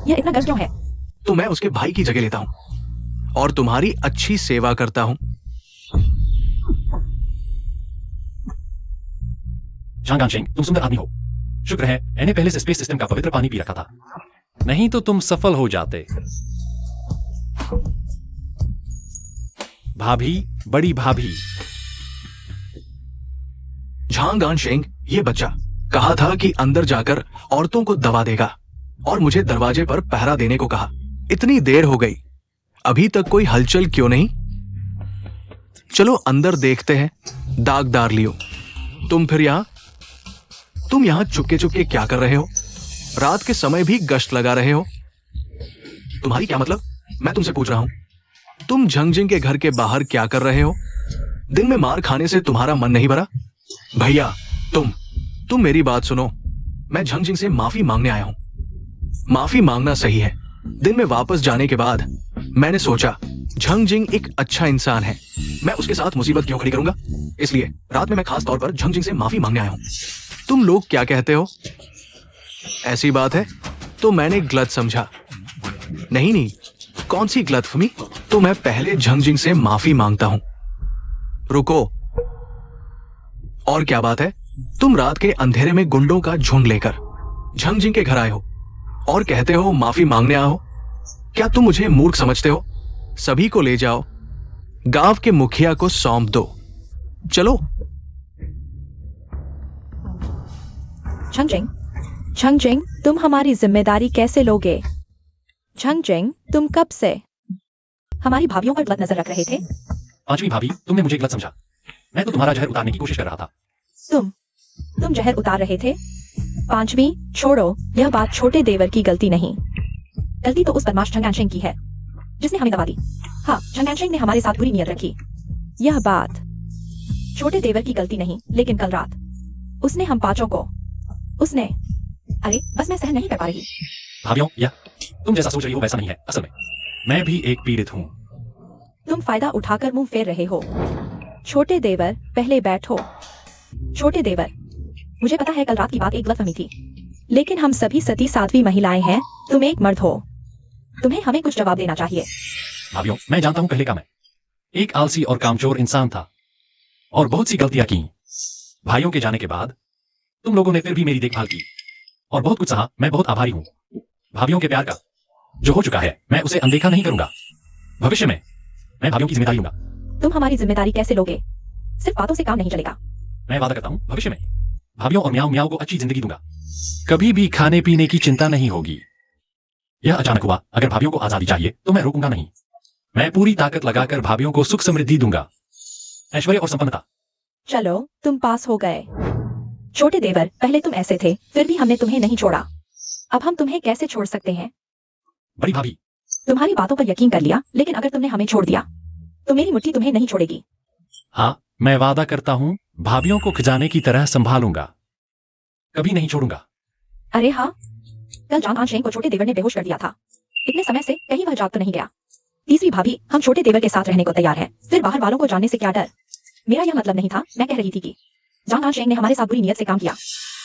यह इतना गर्म क्यों है? तो मैं उसके भाई की जगह लेता हूं और तुम्हारी अच्छी सेवा करता हूं। झांग आनशेंग, तुम सुंदर आदमी हो। शुक्र है मैंने पहले से स्पेस सिस्टम का पवित्र पानी पी रखा था, नहीं तो तुम सफल हो जाते। भाभी, बड़ी भाभी। झांग आनशेंग, ये बच्चा कहा था कि अंदर जाकर औरतों को दबा देगा और मुझे दरवाजे पर पहरा देने को कहा। इतनी देर हो गई, अभी तक कोई हलचल क्यों नहीं? चलो अंदर देखते हैं। दागदार लियो, तुम यहां चुपके चुपके क्या कर रहे हो? रात के समय भी गश्त लगा रहे हो? तुम्हारी क्या मतलब? मैं तुमसे पूछ रहा हूं। तुम झंगजिंग के घर के बाहर क्या कर रहे हो? दिन में मार खाने से तुम्हारा मन नहीं भरा? भैया, तुम मेरी बात सुनो। मैं झंगजिंग से माफी मांगने आया हूं। माफी मांगना सही है। दिन में वापस जाने के बाद मैंने सोचा झंगजिंग एक अच्छा इंसान है, मैं उसके साथ मुसीबत क्यों खड़ी करूंगा? इसलिए रात में मैं खास तौर पर झंगजिंग से माफी मांगने आया हूं। तुम लोग क्या कहते हो? ऐसी बात है तो मैंने गलत समझा। नहीं, कौन सी गलतफहमी? तो मैं पहले झंगजिंग से माफी मांगता हूं। रुको, और क्या बात है? तुम रात के अंधेरे में गुंडों का झुंड लेकर झंगजिंग के घर आए हो और कहते हो माफी मांगने आओ। क्या तुम मुझे मूर्ख समझते हो? सभी को ले जाओ, गांव के मुखिया को सौंप दो। चलो। झंगजिंग, तुम हमारी जिम्मेदारी कैसे लोगे? झंगजिंग, तुम कब से हमारी भाभीयों पर गलत नजर रख रहे थे? पांचवी भाभी, तुमने मुझे गलत समझा। मैं तो तुम्हारा जहर उतारने की कोशिश कर रहा था। तुम जहर उतार रहे थे? पांचवी, छोड़ो, यह बात छोटे देवर की गलती नहीं। गलती तो उस बदमाश झंगानशेंग की है जिसने हमें दबा दी। हाँ, झंगानशेंग ने हमारे साथ बुरी नियत रखी। यह बात छोटे देवर की गलती नहीं, लेकिन कल रात उसने हम पांचों को अरे बस मैं सहन नहीं कर पा रही। भाभीयों, यह तुम जैसा सोच रही हो वैसा नहीं है। असल में मैं भी एक पीड़ित हूँ। तुम फायदा उठाकर मुंह फेर रहे हो। छोटे देवर, पहले बैठो। छोटे देवर, मुझे पता है कल रात की बात एक गलतफहमी थी, लेकिन हम सभी सती साध्वी महिलाएं हैं। तुम एक मर्द हो, तुम्हें हमें कुछ जवाब देना चाहिए। भाभीयों, मैं जानता हूँ पहले का मैं एक आलसी और कामचोर इंसान था और बहुत सी गलतियां की। भाइयों के जाने के बाद तुम लोगों ने फिर भी मेरी देखभाल की और बहुत कुछ सहा। मैं बहुत आभारी हूँ। भाभीयों के प्यार का जो हो चुका है मैं उसे अनदेखा नहीं करूंगा। भविष्य में मैं भाभीयों की जिम्मेदारी लूंगा। तुम हमारी जिम्मेदारी कैसे लोगे? सिर्फ बातों से काम नहीं चलेगा। मैं वादा करता हूँ भविष्य में भाभीयों और म्याऊ म्याऊ को अच्छी जिंदगी दूंगा। कभी भी खाने पीने की चिंता नहीं होगी। यह अचानक हुआ। अगर भाभीयों को आजादी चाहिए तो मैं रोकूंगा नहीं। मैं पूरी ताकत लगाकर भाभीयों को सुख समृद्धि दूंगा, ऐश्वर्य और संपन्नता। चलो, तुम पास हो गए। छोटे देवर, पहले तुम ऐसे थे, फिर भी हमने तुम्हें नहीं छोड़ा। अब हम तुम्हें कैसे छोड़ सकते हैं? बड़ी भाभी, तुम्हारी बातों पर यकीन कर लिया, लेकिन अगर तुमने हमें छोड़ दिया तो मेरी मुट्ठी तुम्हें नहीं छोड़ेगी। हाँ, मैं वादा करता हूँ भाभीयों को खजाने की तरह संभालूंगा, कभी नहीं छोड़ूंगा। अरे हाँ, कल झंगानशेंग को छोटे देवर ने बेहोश कर दिया था। इतने समय से कहीं वह जाग तो नहीं गया। तीसरी भाभी, हम छोटे देवर के साथ रहने को तैयार हैं। फिर बाहर वालों को जानने से क्या डर? मेरा यह मतलब नहीं था। मैं कह रही थी कि झंगानशेंग ने हमारे साथ बुरी नियत से काम किया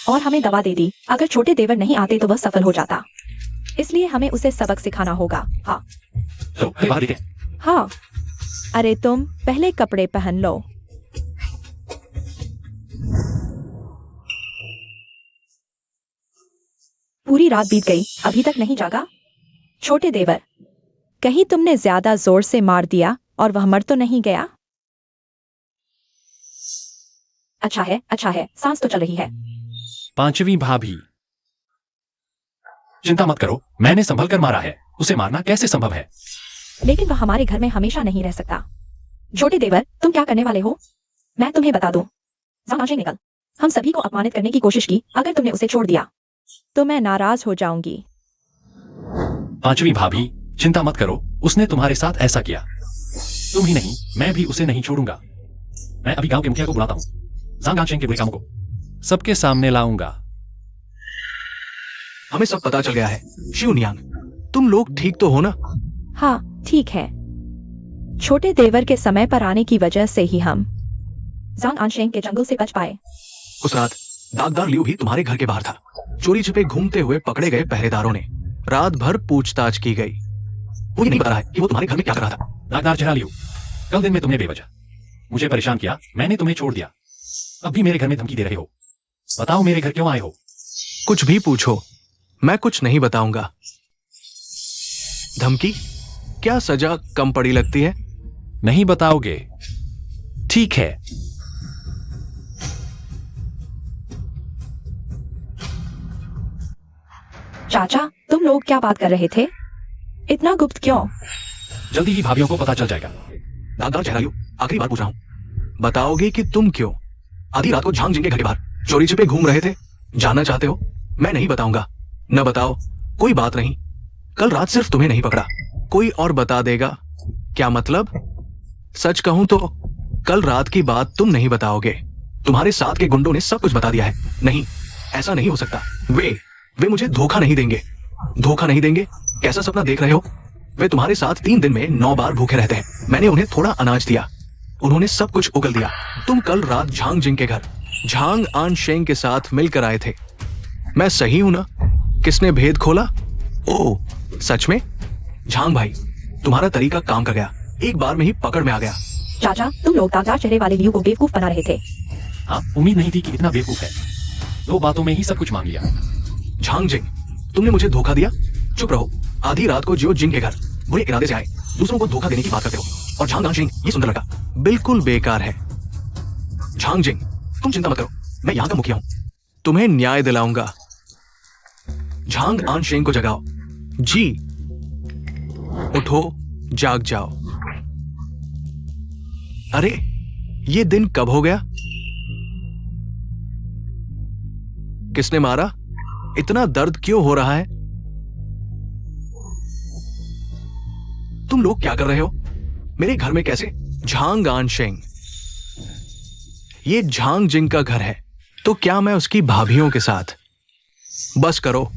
और हमें दवा दे दी। अगर छोटे देवर नहीं आते तो वह सफल हो जाता, इसलिए हमें उसे सबक सिखाना होगा। हाँ तो बाहर देखें। हाँ। अरे तुम पहले कपड़े पहन लो। पूरी रात बीत गई, अभी तक नहीं जागा? छोटे देवर, कहीं तुमने ज्यादा जोर से मार दिया और वह मर तो नहीं गया? अच्छा है, सांस तो चल रही है। पांचवी भाभी, चिंता मत करो, मैंने संभल कर मारा है। उसे मारना कैसे संभव है? लेकिन वह हमारे घर में हमेशा नहीं रह सकता। छोटे देवर, तुम क्या करने वाले हो? मैं तुम्हें बता दूं। झंगानशेंग निकल। हम सभी को अपमानित करने की कोशिश की। अगर तुमने उसे छोड़ दिया तो मैं नाराज हो जाऊंगी। पांचवी भाभी, चिंता मत करो, उसने तुम्हारे साथ ऐसा किया। तुम ही नहीं, मैं भी उसे नहीं छोड़ूंगा। मैं अभी गांव के मुखिया को बुलाता हूँ। झंगानशेंग के बुरे कामों को सबके सामने लाऊंगा। हमें सब पता चल गया है। शिवनियांग, तुम लोग ठीक तो हो ना? हाँ, ठीक है। छोटे देवर के समय पर आने की वजह से ही हम झंगानशेंग के जंगल से बच पाए। उस रात दागदार लियू भी तुम्हारे घर के बाहर था। चोरी छिपे घूमते हुए पकड़े गए पहरेदारों ने रात भर पूछताछ की गई। वो ये नहीं बता रहा है कि वो तुम्हारे घर में क्या कर रहा था। दागदार चेहरा लियो, कल दिन में तुमने बेवजह मुझे परेशान किया। मैंने तुम्हें छोड़ दिया, अब भी मेरे घर में धमकी दे रहे हो। बताओ मेरे घर क्यों आए हो? कुछ भी पूछो, मैं कुछ नहीं बताऊंगा। धमकी? क्या सजा कम पड़ी लगती है? नहीं बताओगे? ठीक है। चाचा, तुम लोग क्या बात कर रहे थे? इतना गुप्त क्यों? जल्दी ही भाभीयों को पता चल जाएगा। दागदार चेहरा लियो, आखिरी बार पूछ रहा हूं, बताओगे कि तुम क्यों आधी रात को झांगजिंग के घर के बाहर चोरी छिपे घूम रहे थे? जानना चाहते हो? मैं नहीं बताऊंगा। न बताओ, कोई बात नहीं। कल रात सिर्फ तुम्हें नहीं पकड़ा, कोई और बता देगा। क्या मतलब? सच कहूं तो कल रात की बात तुम नहीं बताओगे। तुम्हारे साथ के गुंडों ने सब कुछ बता दिया है। नहीं, ऐसा नहीं हो सकता। वे मुझे धोखा नहीं देंगे। धोखा नहीं देंगे? कैसा सपना देख रहे हो? वे तुम्हारे साथ 3 दिन में 9 बार भूखे रहते हैं। मैंने उन्हें थोड़ा अनाज दिया, उन्होंने सब कुछ उगल दिया। तुम कल रात झांगजिंग के घर झंगानशेंग के साथ मिलकर आए थे। मैं सही हूं ना? किसने भेद खोला? ओह, सच में? झांग भाई, तुम्हारा तरीका काम कर गया, एक बार में ही पकड़ में आ गया। चाचा, तुम लोग दागदार चेहरे वाले लियू को बेवकूफ बना रहे थे। हाँ, उम्मीद नहीं थी कि इतना बेवकूफ है। 2 बातों में ही सब कुछ मांग लिया। झांगजिंग, तुमने मुझे धोखा दिया। चुप रहो। आधी रात को जियो जिंग के घर बुरे इरादे से आए, दूसरों को धोखा देने की बात करते हो। और झांगानशेंग, ये सुंदर लड़का बिल्कुल बेकार है। झांगजिंग, तुम चिंता मत करो, मैं यहाँ का मुखिया हूँ। तुम्हें न्याय दिलाऊंगा। झांग आनशेंग को जगाओ। जी, उठो, जाग जाओ। अरे, ये दिन कब हो गया? किसने मारा? इतना दर्द क्यों हो रहा है? तुम लोग क्या कर रहे हो? मेरे घर में कैसे? झांग आनशेंग, ये झांगजिंग का घर है, तो क्या मैं उसकी भाभियों के साथ? बस करो,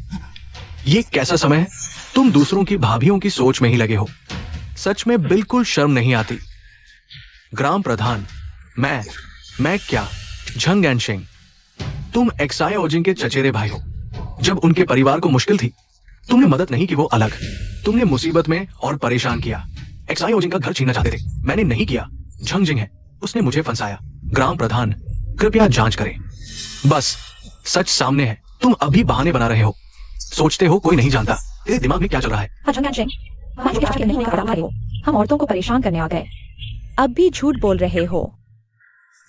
ये कैसा समय है? तुम दूसरों की भाभियों की सोच में ही लगे हो। सच में बिल्कुल शर्म नहीं आती। ग्राम प्रधान, मैं क्या? झंग एनशेंग, तुम एक्साई ओजिंग के चचेरे भाई हो। जब उनके परिवार को मुश्किल थी, तुमने मदद नहीं की, वो अलग। तुमने मुसीबत में और परेशान किया। एक्साई ओजिंग का घर छीनना चाहते थे, मैंने नहीं किया। झंगजिंग है, उसने मुझे फंसाया। ग्राम प्रधान, कृपया जांच करें। बस, सच सामने है। तुम अभी बहाने बना रहे हो। सोचते हो कोई नहीं जानता। तेरे दिमाग में क्या चल रहा है? हाँ झंग एनशेंग, हमारे के नहीं लेकर आ रहे हो। हम औरतों को परेशान करने आ गए। अब भी झूठ बोल रहे हो।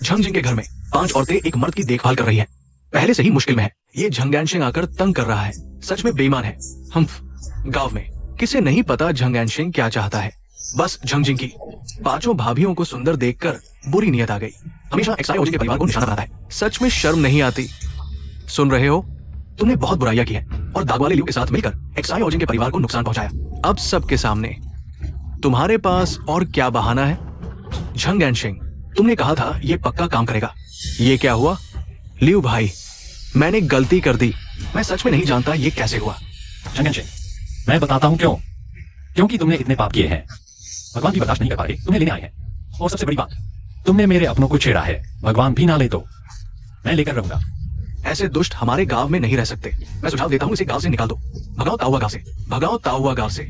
झंगजिंग के घर में 5 औरतें एक मर्द की देखभाल कर रही हैं। पहले से ही मुश्किल में है। ये झंग एनशेंग आकर तंग कर रहा है। सच में बेईमान है। हम गांव में किसे नहीं पता झंग एनशेंग क्या चाहता है। बस झंगजिंग की 5 भाभियों को सुंदर देखकर बुरी नियत आ गई। हमेशा एक्साई ओजिंग के परिवार को निशाना बनाता है। सच में शर्म नहीं आती? सुन रहे हो? तुमने बहुत बुराइयां की है और दागवाले लियू के साथ मिलकर एक्साई ओजिंग के परिवार को नुकसान पहुंचाया। अब सबके सामने तुम्हारे पास और क्या बहाना है? झंग एनशेंग, तुमने कहा था ये पक्का काम करेगा। ये क्या हुआ? लियू भाई, मैंने गलती कर दी। मैं सच में नहीं जानता ये कैसे हुआ। झंग एनशेंग, मैं बताता हूं क्यों। क्योंकि तुमने इतने पाप किए हैं, भगवान भी बर्दाश्त नहीं कर पा रहे, तुम्हें लेने आए हैं। और सबसे बड़ी बात, तुमने मेरे अपनों को छेड़ा है। भगवान भी ना ले तो मैं लेकर रहूंगा। ऐसे दुष्ट हमारे गांव में नहीं रह सकते। मैं सुझाव देता हूं, इसे गांव से निकाल दो। भगाओ ताओवा गांव से। भगाओ ताओवा गांव से।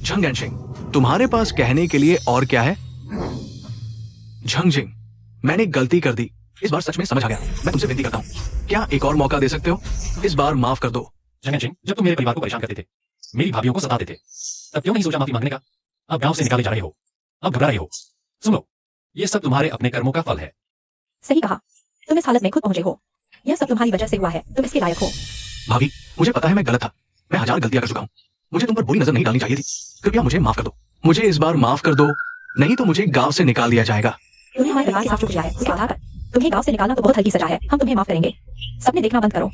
झंग एनशेंग, तुम्हारे पास कहने के लिए और क्या है? झंगजिंग, मैंने गलती कर दी। इस बार सच में समझ आ गया। मैं तुमसे विनती करता हूँ, क्या एक और मौका दे सकते हो? इस बार माफ कर दो। झंग एनशेंग, जब तुम मेरे परिवार को परेशान करते थे, मेरी भाभियों को सताते थे, तब क्यों नहीं सोचा माफी मांगने का? अब गांव से निकाले जा रहे हो, अब घबरा रहे हो। सुन लो, ये सब तुम्हारे अपने कर्मों का फल है। सही कहा, तुम इस हालत में खुद पहुंचे हो। यह सब तुम्हारी वजह से हुआ है, तुम इसके लायक हो। भाभी, मुझे पता है मैं गलत था। मैं 1000 गलतियां कर चुका हूँ। मुझे तुम पर बुरी नजर नहीं डालनी चाहिए थी। कृपया मुझे माफ कर दो। मुझे इस बार माफ कर दो, नहीं तो मुझे गांव से निकाल दिया जाएगा। तुमने हमारे परिवार के साथ जो किया है, उसके आधार पर तुम्हें गांव से निकालना तो बहुत हल्की सजा है। हम तुम्हें माफ करेंगे। सबने देखना बंद करो।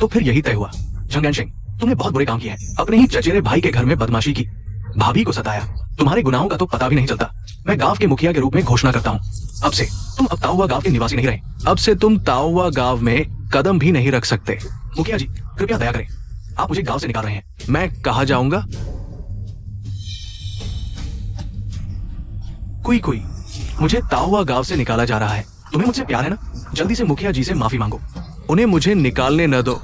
तो फिर यही तय हुआ। झंग एनशेंग, तुमने बहुत बुरे काम किए हैं। अपने ही चचेरे भाई के घर में बदमाशी की, भाभी को सताया। तुम्हारे गुनाहों का तो पता भी नहीं चलता। मैं गांव के मुखिया के रूप में घोषणा करता हूँ, अब से तुम अब ताओवा गांव के निवासी नहीं रहे। अब से तुम ताओवा गांव में कदम भी नहीं रख सकते। मुखिया जी, कृपया दया करें। आप मुझे गांव से निकाल रहे हैं। मैं कहाँ जाऊंगा? कोई मुझे ताओवा गांव से निकाला जा रहा है। तुम्हें मुझसे प्यार है ना? जल्दी से मुखिया जी से माफी मांगो। उन्हें मुझे निकालने न दो।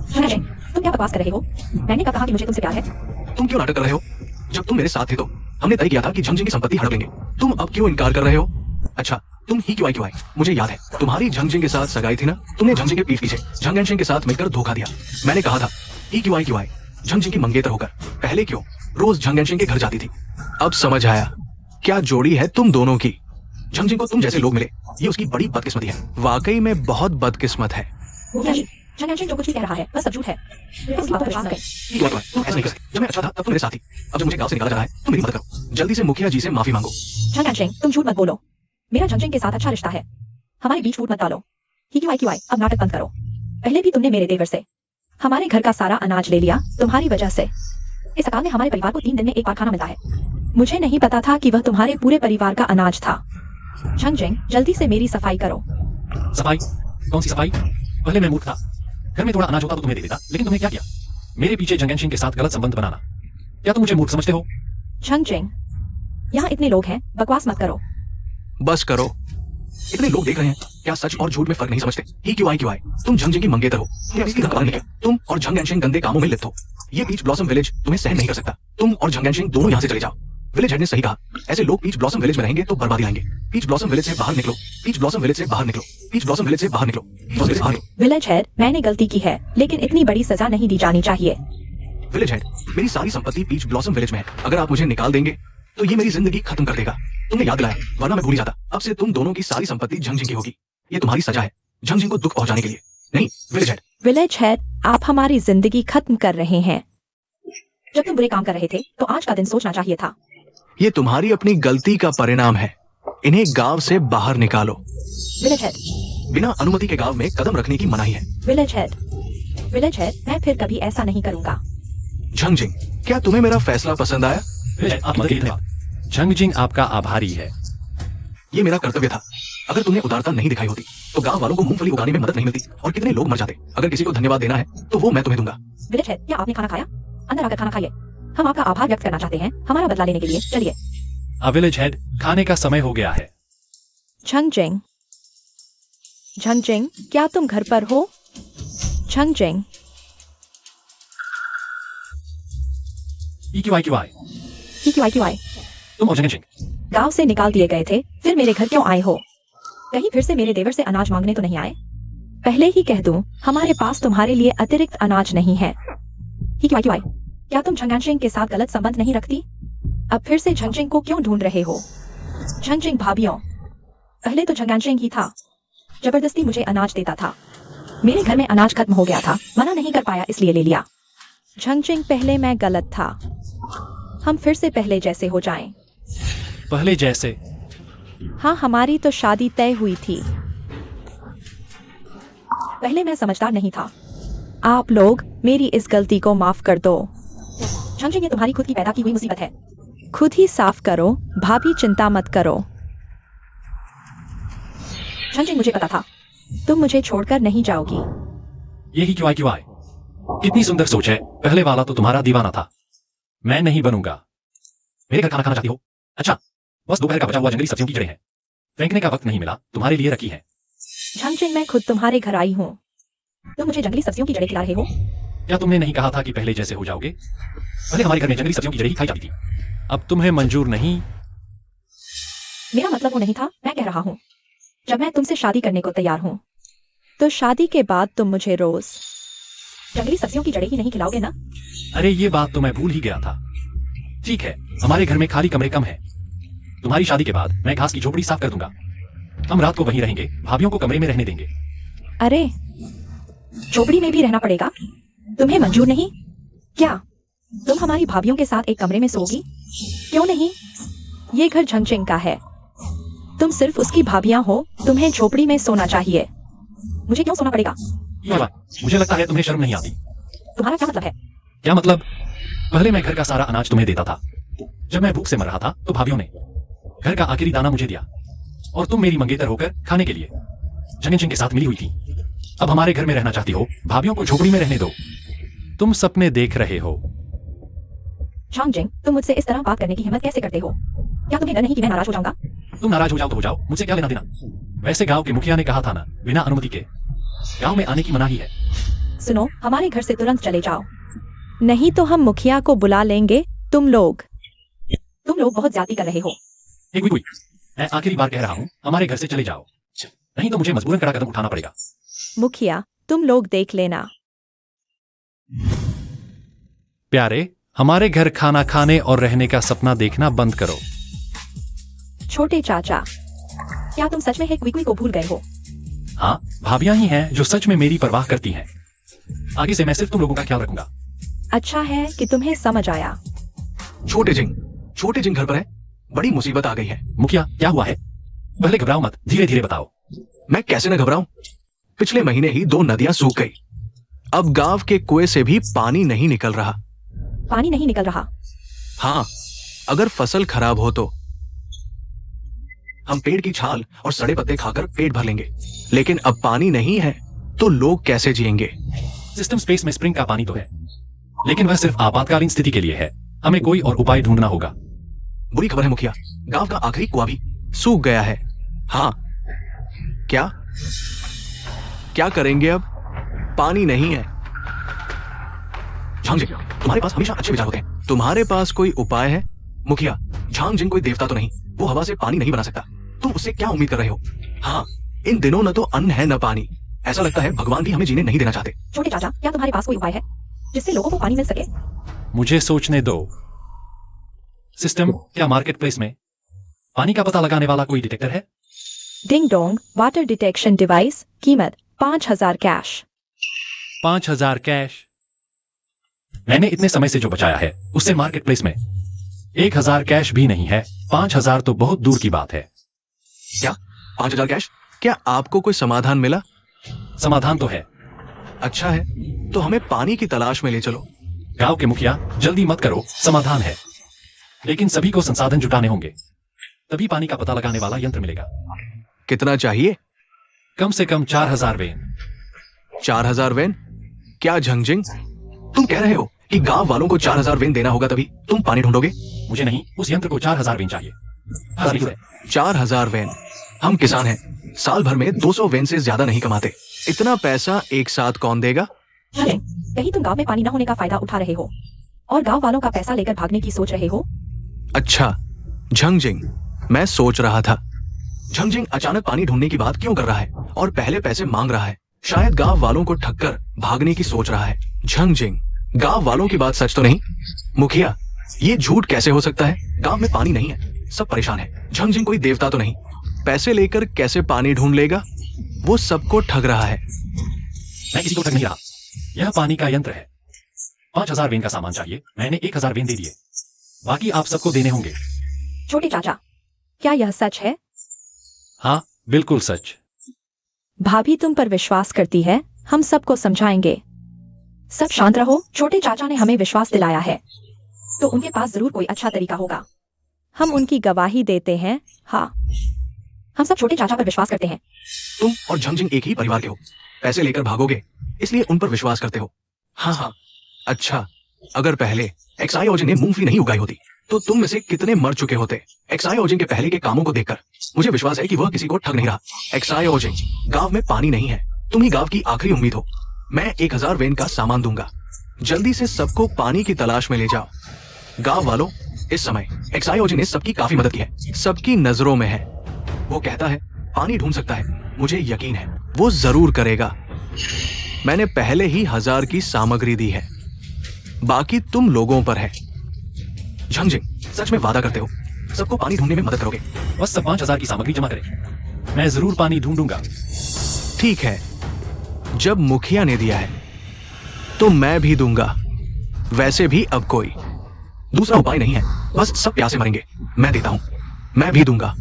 झंग एनशेंग, तुम क्या बकवास कर रहे हो? मैंने कब कहा कि मुझे तुमसे प्यार है? तुम क्यों नाटक कर रहे हो? जब तुम मेरे साथ थे तो हमने तय किया था कि झंगजिंग की संपत्ति हड़प लेंगे। तुम अब क्यों इनकार कर रहे हो? अच्छा, तुम ही क्यों आई? मुझे याद है, तुम्हारी झंगजिंग के साथ सगाई थी ना? तुमने झंगजिंग के पीठ पीछे झंग एनशेंग के साथ मिलकर धोखा दिया। मैंने कहा था, ही क्यों आई झंगजिंग की मंगेतर होकर। पहले क्यों रोज झंग एनशेंग के घर जाती थी? अब समझ आया, क्या जोड़ी है तुम दोनों की। झंगजिंग को तुम जैसे लोग मिले, ये उसकी बड़ी बदकिस्मती है। वाकई में बहुत बदकिस्मत है। मुखिया जी, झंग एनशेंग जो कुछ भी कह रहा है बस सब झूठ है। इसकी बात पर विश्वास करें। तुम ऐसा नहीं कर सकते। जब मैं अच्छा था तब तुम मेरे साथ थी। अब जब मुझे गांव से निकाला जा रहा है, तुम मेरी मदद करो। जल्दी से मुखिया जी से माफी मांगो। झंग एनशेंग, तुम झूठ मत बोलो। मेरा झंगजिंग के साथ अच्छा रिश्ता है। हमारे बीच फूट मत डालो। ही क्यों आई, अब नाटक बंद करो। पहले भी तुमने मेरे देवर से हमारे घर का सारा अनाज ले लिया, तुम्हारी वजह से। इस अकाल में हमारे परिवार को 3 दिन में एक बार खाना मिलता है। मुझे नहीं पता था कि वह तुम्हारे पूरे परिवार का अनाज था। झंगजिंग, जल्दी से मेरी सफाई करो। सफाई? कौन सी सफाई? पहले मैं मूर्ख था। घर में थोड़ा अनाज होता तो तुम्हें दे देता, लेकिन तुमने क्या किया? मेरे पीछे झंग एनशेंग के साथ गलत संबंध बनाना। क्या तुम मुझे मूर्ख समझते हो? झंगजिंग, यहाँ इतने लोग हैं, बकवास मत करो। बस करो। इतने लोग देख रहे हैं, क्या सच और झूठ में फर्क नहीं समझते? ही क्यों आई? तुम झंगजिंग की मंगेतर हो। तुम इसकी रखवाली नहीं है। तुम और झंग एनशेंग गंदे कामों में लिप्त हो। ये पीच ब्लॉसम विलेज तुम्हें सहन नहीं कर सकता। तुम और झंग एनशेंग दोनों यहाँ से चले जाओ। विलेज हेड ने सही कहा, ऐसे लोग पीच ब्लॉसम विलेज में रहेंगे तो बर्बादी लाएंगे। पीच ब्लॉसम विलेज से बाहर निकलो। पीच ब्लॉसम विलेज से बाहर निकलो। पीच ब्लॉसम विलेज से बाहर निकलो। पीच ब्लॉसम विलेज से बाहर निकलो। विलेज हेड, मैंने गलती की है, लेकिन इतनी बड़ी सजा नहीं दी जानी चाहिए। विलेज हेड, मेरी सारी संपत्ति पीच ब्लॉसम विलेज में है। अगर आप मुझे निकाल देंगे तो ये मेरी जिंदगी खत्म कर देगा। तुमने याद दिलाया, वरना मैं भूल ही जाता। अब से तुम दोनों की सारी संपत्ति झंगझिंग की होगी। ये तुम्हारी सजा है, झंगझिंग को दुख पहुंचाने के लिए। नहीं, विलेज हेड। विलेज हेड, आप हमारी जिंदगी खत्म कर रहे हैं। जब तुम बुरे काम कर रहे थे तो आज का दिन सोचना चाहिए था। ये तुम्हारी अपनी गलती का परिणाम है। इन्हें गांव से बाहर निकालो। विलेज हेड, बिना अनुमति के गांव में कदम रखने की मनाही है। विलेज हेड, विलेज हेड, मैं फिर कभी ऐसा नहीं करूंगा। झंगझिंग, क्या तुम्हें मेरा फैसला पसंद आया? विलेज हेड, आप मदद के लिए धन्यवाद। झंगजिंग आपका आभारी है। ये मेरा कर्तव्य था। अगर तुमने उदारता नहीं दिखाई होती तो गांव वालों को मूंगफली उगाने में मदद नहीं मिलती और कितने लोग मर जाते। अगर किसी को धन्यवाद देना है तो वो मैं तुम्हें दूंगा। विलेज हेड, क्या आपने खाना खाया? अंदर आकर खाना खाइए। हम आपका आभार व्यक्त करना चाहते हैं हमारा बदला लेने के लिए। चलिए। विलेज हेड, खाने का समय हो गया है। झंगजिंग, झंगजिंग, क्या तुम घर पर हो? झंगजिंग, EQI, QI, तुम और झंगजिंग गांव से निकाल दिए गए थे, फिर मेरे घर क्यों आए हो? कहीं फिर से मेरे देवर से अनाज मांगने तो नहीं आए? पहले ही कह दूं, हमारे पास तुम्हारे लिए अतिरिक्त अनाज नहीं है। QI, क्या तुम झंगजिंग के साथ गलत संबंध नहीं रखती? अब फिर से झंगजिंग को क्यों ढूंढ रहे हो? झंगजिंग भाभियों, पहले तो झंगजिंग ही था, जबरदस्ती मुझे अनाज देता था। मेरे घर में अनाज खत्म हो गया था, मना नहीं कर पाया इसलिए ले लिया। झंगजिंग, पहले मैं गलत था, हम फिर से पहले जैसे हो जाएं। पहले जैसे? हाँ, हमारी तो शादी तय हुई थी। पहले मैं समझदार नहीं था। आप लोग मेरी इस गलती को माफ कर दो। झंगजिंग, ये तुम्हारी खुद की पैदा की हुई मुसीबत है। खुद ही साफ करो, भाभी चिंता मत करो। झंगजिंग, मुझे पता था तुम मुझे छोड़कर नहीं जाओगी। यही QI, कितनी सुंदर सोच है। पहले वाला तो तुम्हारा दीवाना था, मैं नहीं बनूंगा। मेरे घर खाना खाना चाहती हो? अच्छा, बस दोपहर का बचा हुआ जंगली सब्जियों की जड़ें हैं, फेंकने का वक्त नहीं मिला, तुम्हारे लिए रखी है। झंगजिंग, मैं खुद तुम्हारे घर आई हूँ, तुम मुझे जंगली सब्जियों की जड़ें खिला रहे हो? क्या तुमने नहीं कहा था कि पहले जैसे हो जाओगे? पहले हमारे घर में जंगली सब्जियों की जड़ें ही खाई जाती थी, अब तुम्हें मंजूर नहीं? मेरा मतलब वो नहीं था, मैं कह रहा हूँ जब मैं तुमसे शादी करने को तैयार हूँ तो शादी के बाद तुम मुझे रोज जंगली सब्जियों की जड़ें ही नहीं खिलाओगे ना? अरे ये बात तो मैं भूल ही गया था। ठीक है, हमारे घर में खाली कमरे कम है, तुम्हारी शादी के बाद मैं घास की झोपड़ी साफ कर दूंगा, हम रात को वहीं रहेंगे, भाभियों को कमरे में रहने देंगे। अरे, झोपड़ी में भी रहना पड़ेगा? तुम्हें मंजूर नहीं? क्या तुम हमारी भाभियों के साथ एक कमरे में सोओगी? क्यों नहीं? ये घर झंगजिंग का है, तुम सिर्फ उसकी भाभियां हो, तुम्हें झोपड़ी में सोना चाहिए। मुझे क्यों सोना पड़ेगा? ये बात, मुझे लगता है तुम्हें शर्म नहीं आती। तुम्हारा क्या मतलब है? क्या मतलब? पहले मैं घर का सारा अनाज तुम्हें देता था, जब मैं भूख से मर रहा था तो भाभियों ने घर का आखिरी दाना मुझे दिया और तुम मेरी मंगेतर होकर खाने के लिए झंगजिंग के साथ मिली हुई थी। अब हमारे घर में रहना चाहती हो, भाभियों को झोपड़ी में रहने दो। तुम सपने देख रहे हो। झंगजिंग, तुम मुझसे इस तरह बात करने की हिम्मत कैसे करते हो? क्या तुम्हें डर नहीं कि मैं नाराज हो जाऊंगा? तुम नाराज हो जाओ तो हो जाओ, मुझसे क्या लेना देना। वैसे गांव के मुखिया ने कहा था ना, बिना अनुमति के गांव में आने की मनाही है। सुनो, हमारे घर से तुरंत चले जाओ, नहीं तो हम मुखिया को बुला लेंगे। तुम लोग बहुत ज्यादा कर रहे हो। गुई, मैं आखिरी बार कह रहा हूँ, हमारे घर से चले जाओ, नहीं तो मुझे मजबूरन कड़ा कदम उठाना पड़ेगा। मुखिया, तुम लोग देख लेना। प्यारे, हमारे घर खाना खाने और रहने का सपना देखना बंद करो। छोटे चाचा, क्या तुम सच में है गुई को भूल गए हो? हाँ, भाभियां ही हैं जो सच में मेरी परवाह करती हैं। आगे से मैं सिर्फ तुम लोगों का ख्याल रखूंगा। अच्छा है कि तुम्हें समझ आया। छोटे जिंग घर पर है, बड़ी मुसीबत आ गई है। मुखिया, क्या हुआ है? पहले घबराओ मत, धीरे धीरे बताओ। मैं कैसे न घबराऊं? पिछले महीने ही 2 नदियां सूख गई, अब गांव के कुएं से भी पानी नहीं निकल रहा। पानी नहीं निकल रहा? हाँ, अगर फसल खराब हो तो हम पेड़ की छाल और सड़े पत्ते खाकर पेट भर लेंगे, लेकिन अब पानी नहीं है तो लोग कैसे जिएंगे? सिस्टम स्पेस में स्प्रिंग का पानी तो है, लेकिन वह सिर्फ आपातकालीन स्थिति के लिए है, हमें कोई और उपाय ढूंढना होगा। बुरी खबर है मुखिया, गांव का आखिरी कुआं भी सूख गया है। हाँ, क्या करेंगे अब? पानी नहीं है। झांगजिंग, तुम्हारे पास हमेशा अच्छे विचार होते हैं, तुम्हारे पास कोई उपाय है? मुखिया, झांगजिंग कोई देवता तो नहीं, वो हवा से पानी नहीं बना सकता, तुम उससे क्या उम्मीद कर रहे हो? हाँ, इन दिनों न तो अन्न है न पानी, ऐसा लगता है भगवान भी हमें जीने नहीं देना चाहते। छोटे चाचा, क्या तुम्हारे पास कोई उपाय है जिससे लोगों को पानी मिल सके? मुझे सोचने दो। सिस्टम, क्या मार्केट प्लेस में पानी का पता लगाने वाला कोई डिटेक्टर है? Ding dong, water detection device, कीमत 5,000 कैश। 5,000 कैश। मैंने इतने समय से जो बचाया है उससे मार्केट प्लेस में 1,000 कैश भी नहीं है। 5,000 तो बहुत दूर की बात है। क्या 5,000 कैश? क्या आपको कोई समाधान मिला? समाधान तो है। अच्छा है, तो हमें पानी की तलाश में ले चलो। गांव के मुखिया, जल्दी मत करो, समाधान है, लेकिन सभी को संसाधन जुटाने होंगे, तभी पानी का पता लगाने वाला यंत्र मिलेगा। कितना चाहिए? कम से कम 4,000 वेन। 4,000 वेन? क्या झंगजिंग, तुम कह रहे हो कि गांव वालों को 4,000 वेन देना होगा तभी तुम पानी ढूंढोगे? मुझे नहीं, उस यंत्र को 4,000 वेन चाहिए। 4,000 वेन? हम किसान हैं, साल भर में 200 वेन से ज्यादा नहीं कमाते। इतना पैसा एक साथ कौन देगा? अरे, कहीं तुम गांव में पानी न होने का फायदा उठा रहे हो और गांव वालों का पैसा लेकर भागने की सोच रहे हो? अच्छा झंगजिंग, मैं सोच रहा था झंगजिंग अचानक पानी ढूंढने की बात क्यों कर रहा है और पहले पैसे मांग रहा है। शायद गांव वालों को ठक्कर भागने की सोच रहा है। झंगजिंग, गांव वालों की बात सच तो नहीं? मुखिया, ये झूठ कैसे हो सकता है? गांव में पानी नहीं है, सब परेशान है। झंगजिंग कोई देवता तो नहीं, पैसे लेकर कैसे पानी ढूंढ लेगा? वो सबको ठग रहा है। मैं किसी को ठग नहीं रहा, यह पानी का यंत्र है। 5,000 वेन का सामान चाहिए, मैंने 1,000 वेन दे दिए, बाकी आप सबको देने होंगे। छोटे चाचा, क्या यह सच है? हाँ, बिल्कुल सच। भाभी तुम पर विश्वास करती है, हम सबको समझाएंगे। सब शांत रहो, छोटे चाचा ने हमें विश्वास दिलाया है, तो उनके पास जरूर कोई अच्छा तरीका होगा। हम उनकी गवाही देते हैं। हाँ, हम सब छोटे चाचा पर विश्वास करते हैं। तुम और झंगजिंग एक ही परिवार के हो, पैसे लेकर भागोगे इसलिए उन पर विश्वास करते हो। हाँ हाँ, अच्छा, अगर पहले एक्साइओजिन ने मूंगफली नहीं उगाई होती तो तुम में से कितने मर चुके होते। एक्साइओजिन के पहले के कामों को देखकर मुझे विश्वास है कि वह किसी को ठग नहीं रहा। एक्साइओजिन, गांव में पानी नहीं है, तुम ही गांव की आखिरी उम्मीद हो। मैं 1,000 वेन का सामान दूंगा, जल्दी से सबको पानी की तलाश में ले जाओ। गांव वालों, इस समय एक्साइओजिन ने सबकी काफी मदद की है, सबकी नजरों में है। वो कहता है पानी ढूंढ सकता है, मुझे यकीन है वो जरूर करेगा। मैंने पहले ही 1,000 की सामग्री दी है, बाकी तुम लोगों पर है। झंगजिंग, सच में वादा करते हो सबको पानी ढूंढने में मदद करोगे? बस सब 5,000 की सामग्री जमा करें, मैं जरूर पानी ढूंढूंगा। ठीक है, जब मुखिया ने दिया है तो मैं भी दूंगा। वैसे भी अब कोई दूसरा उपाय नहीं है, बस सब प्यासे मरेंगे। मैं देता हूं, मैं भी दूंगा,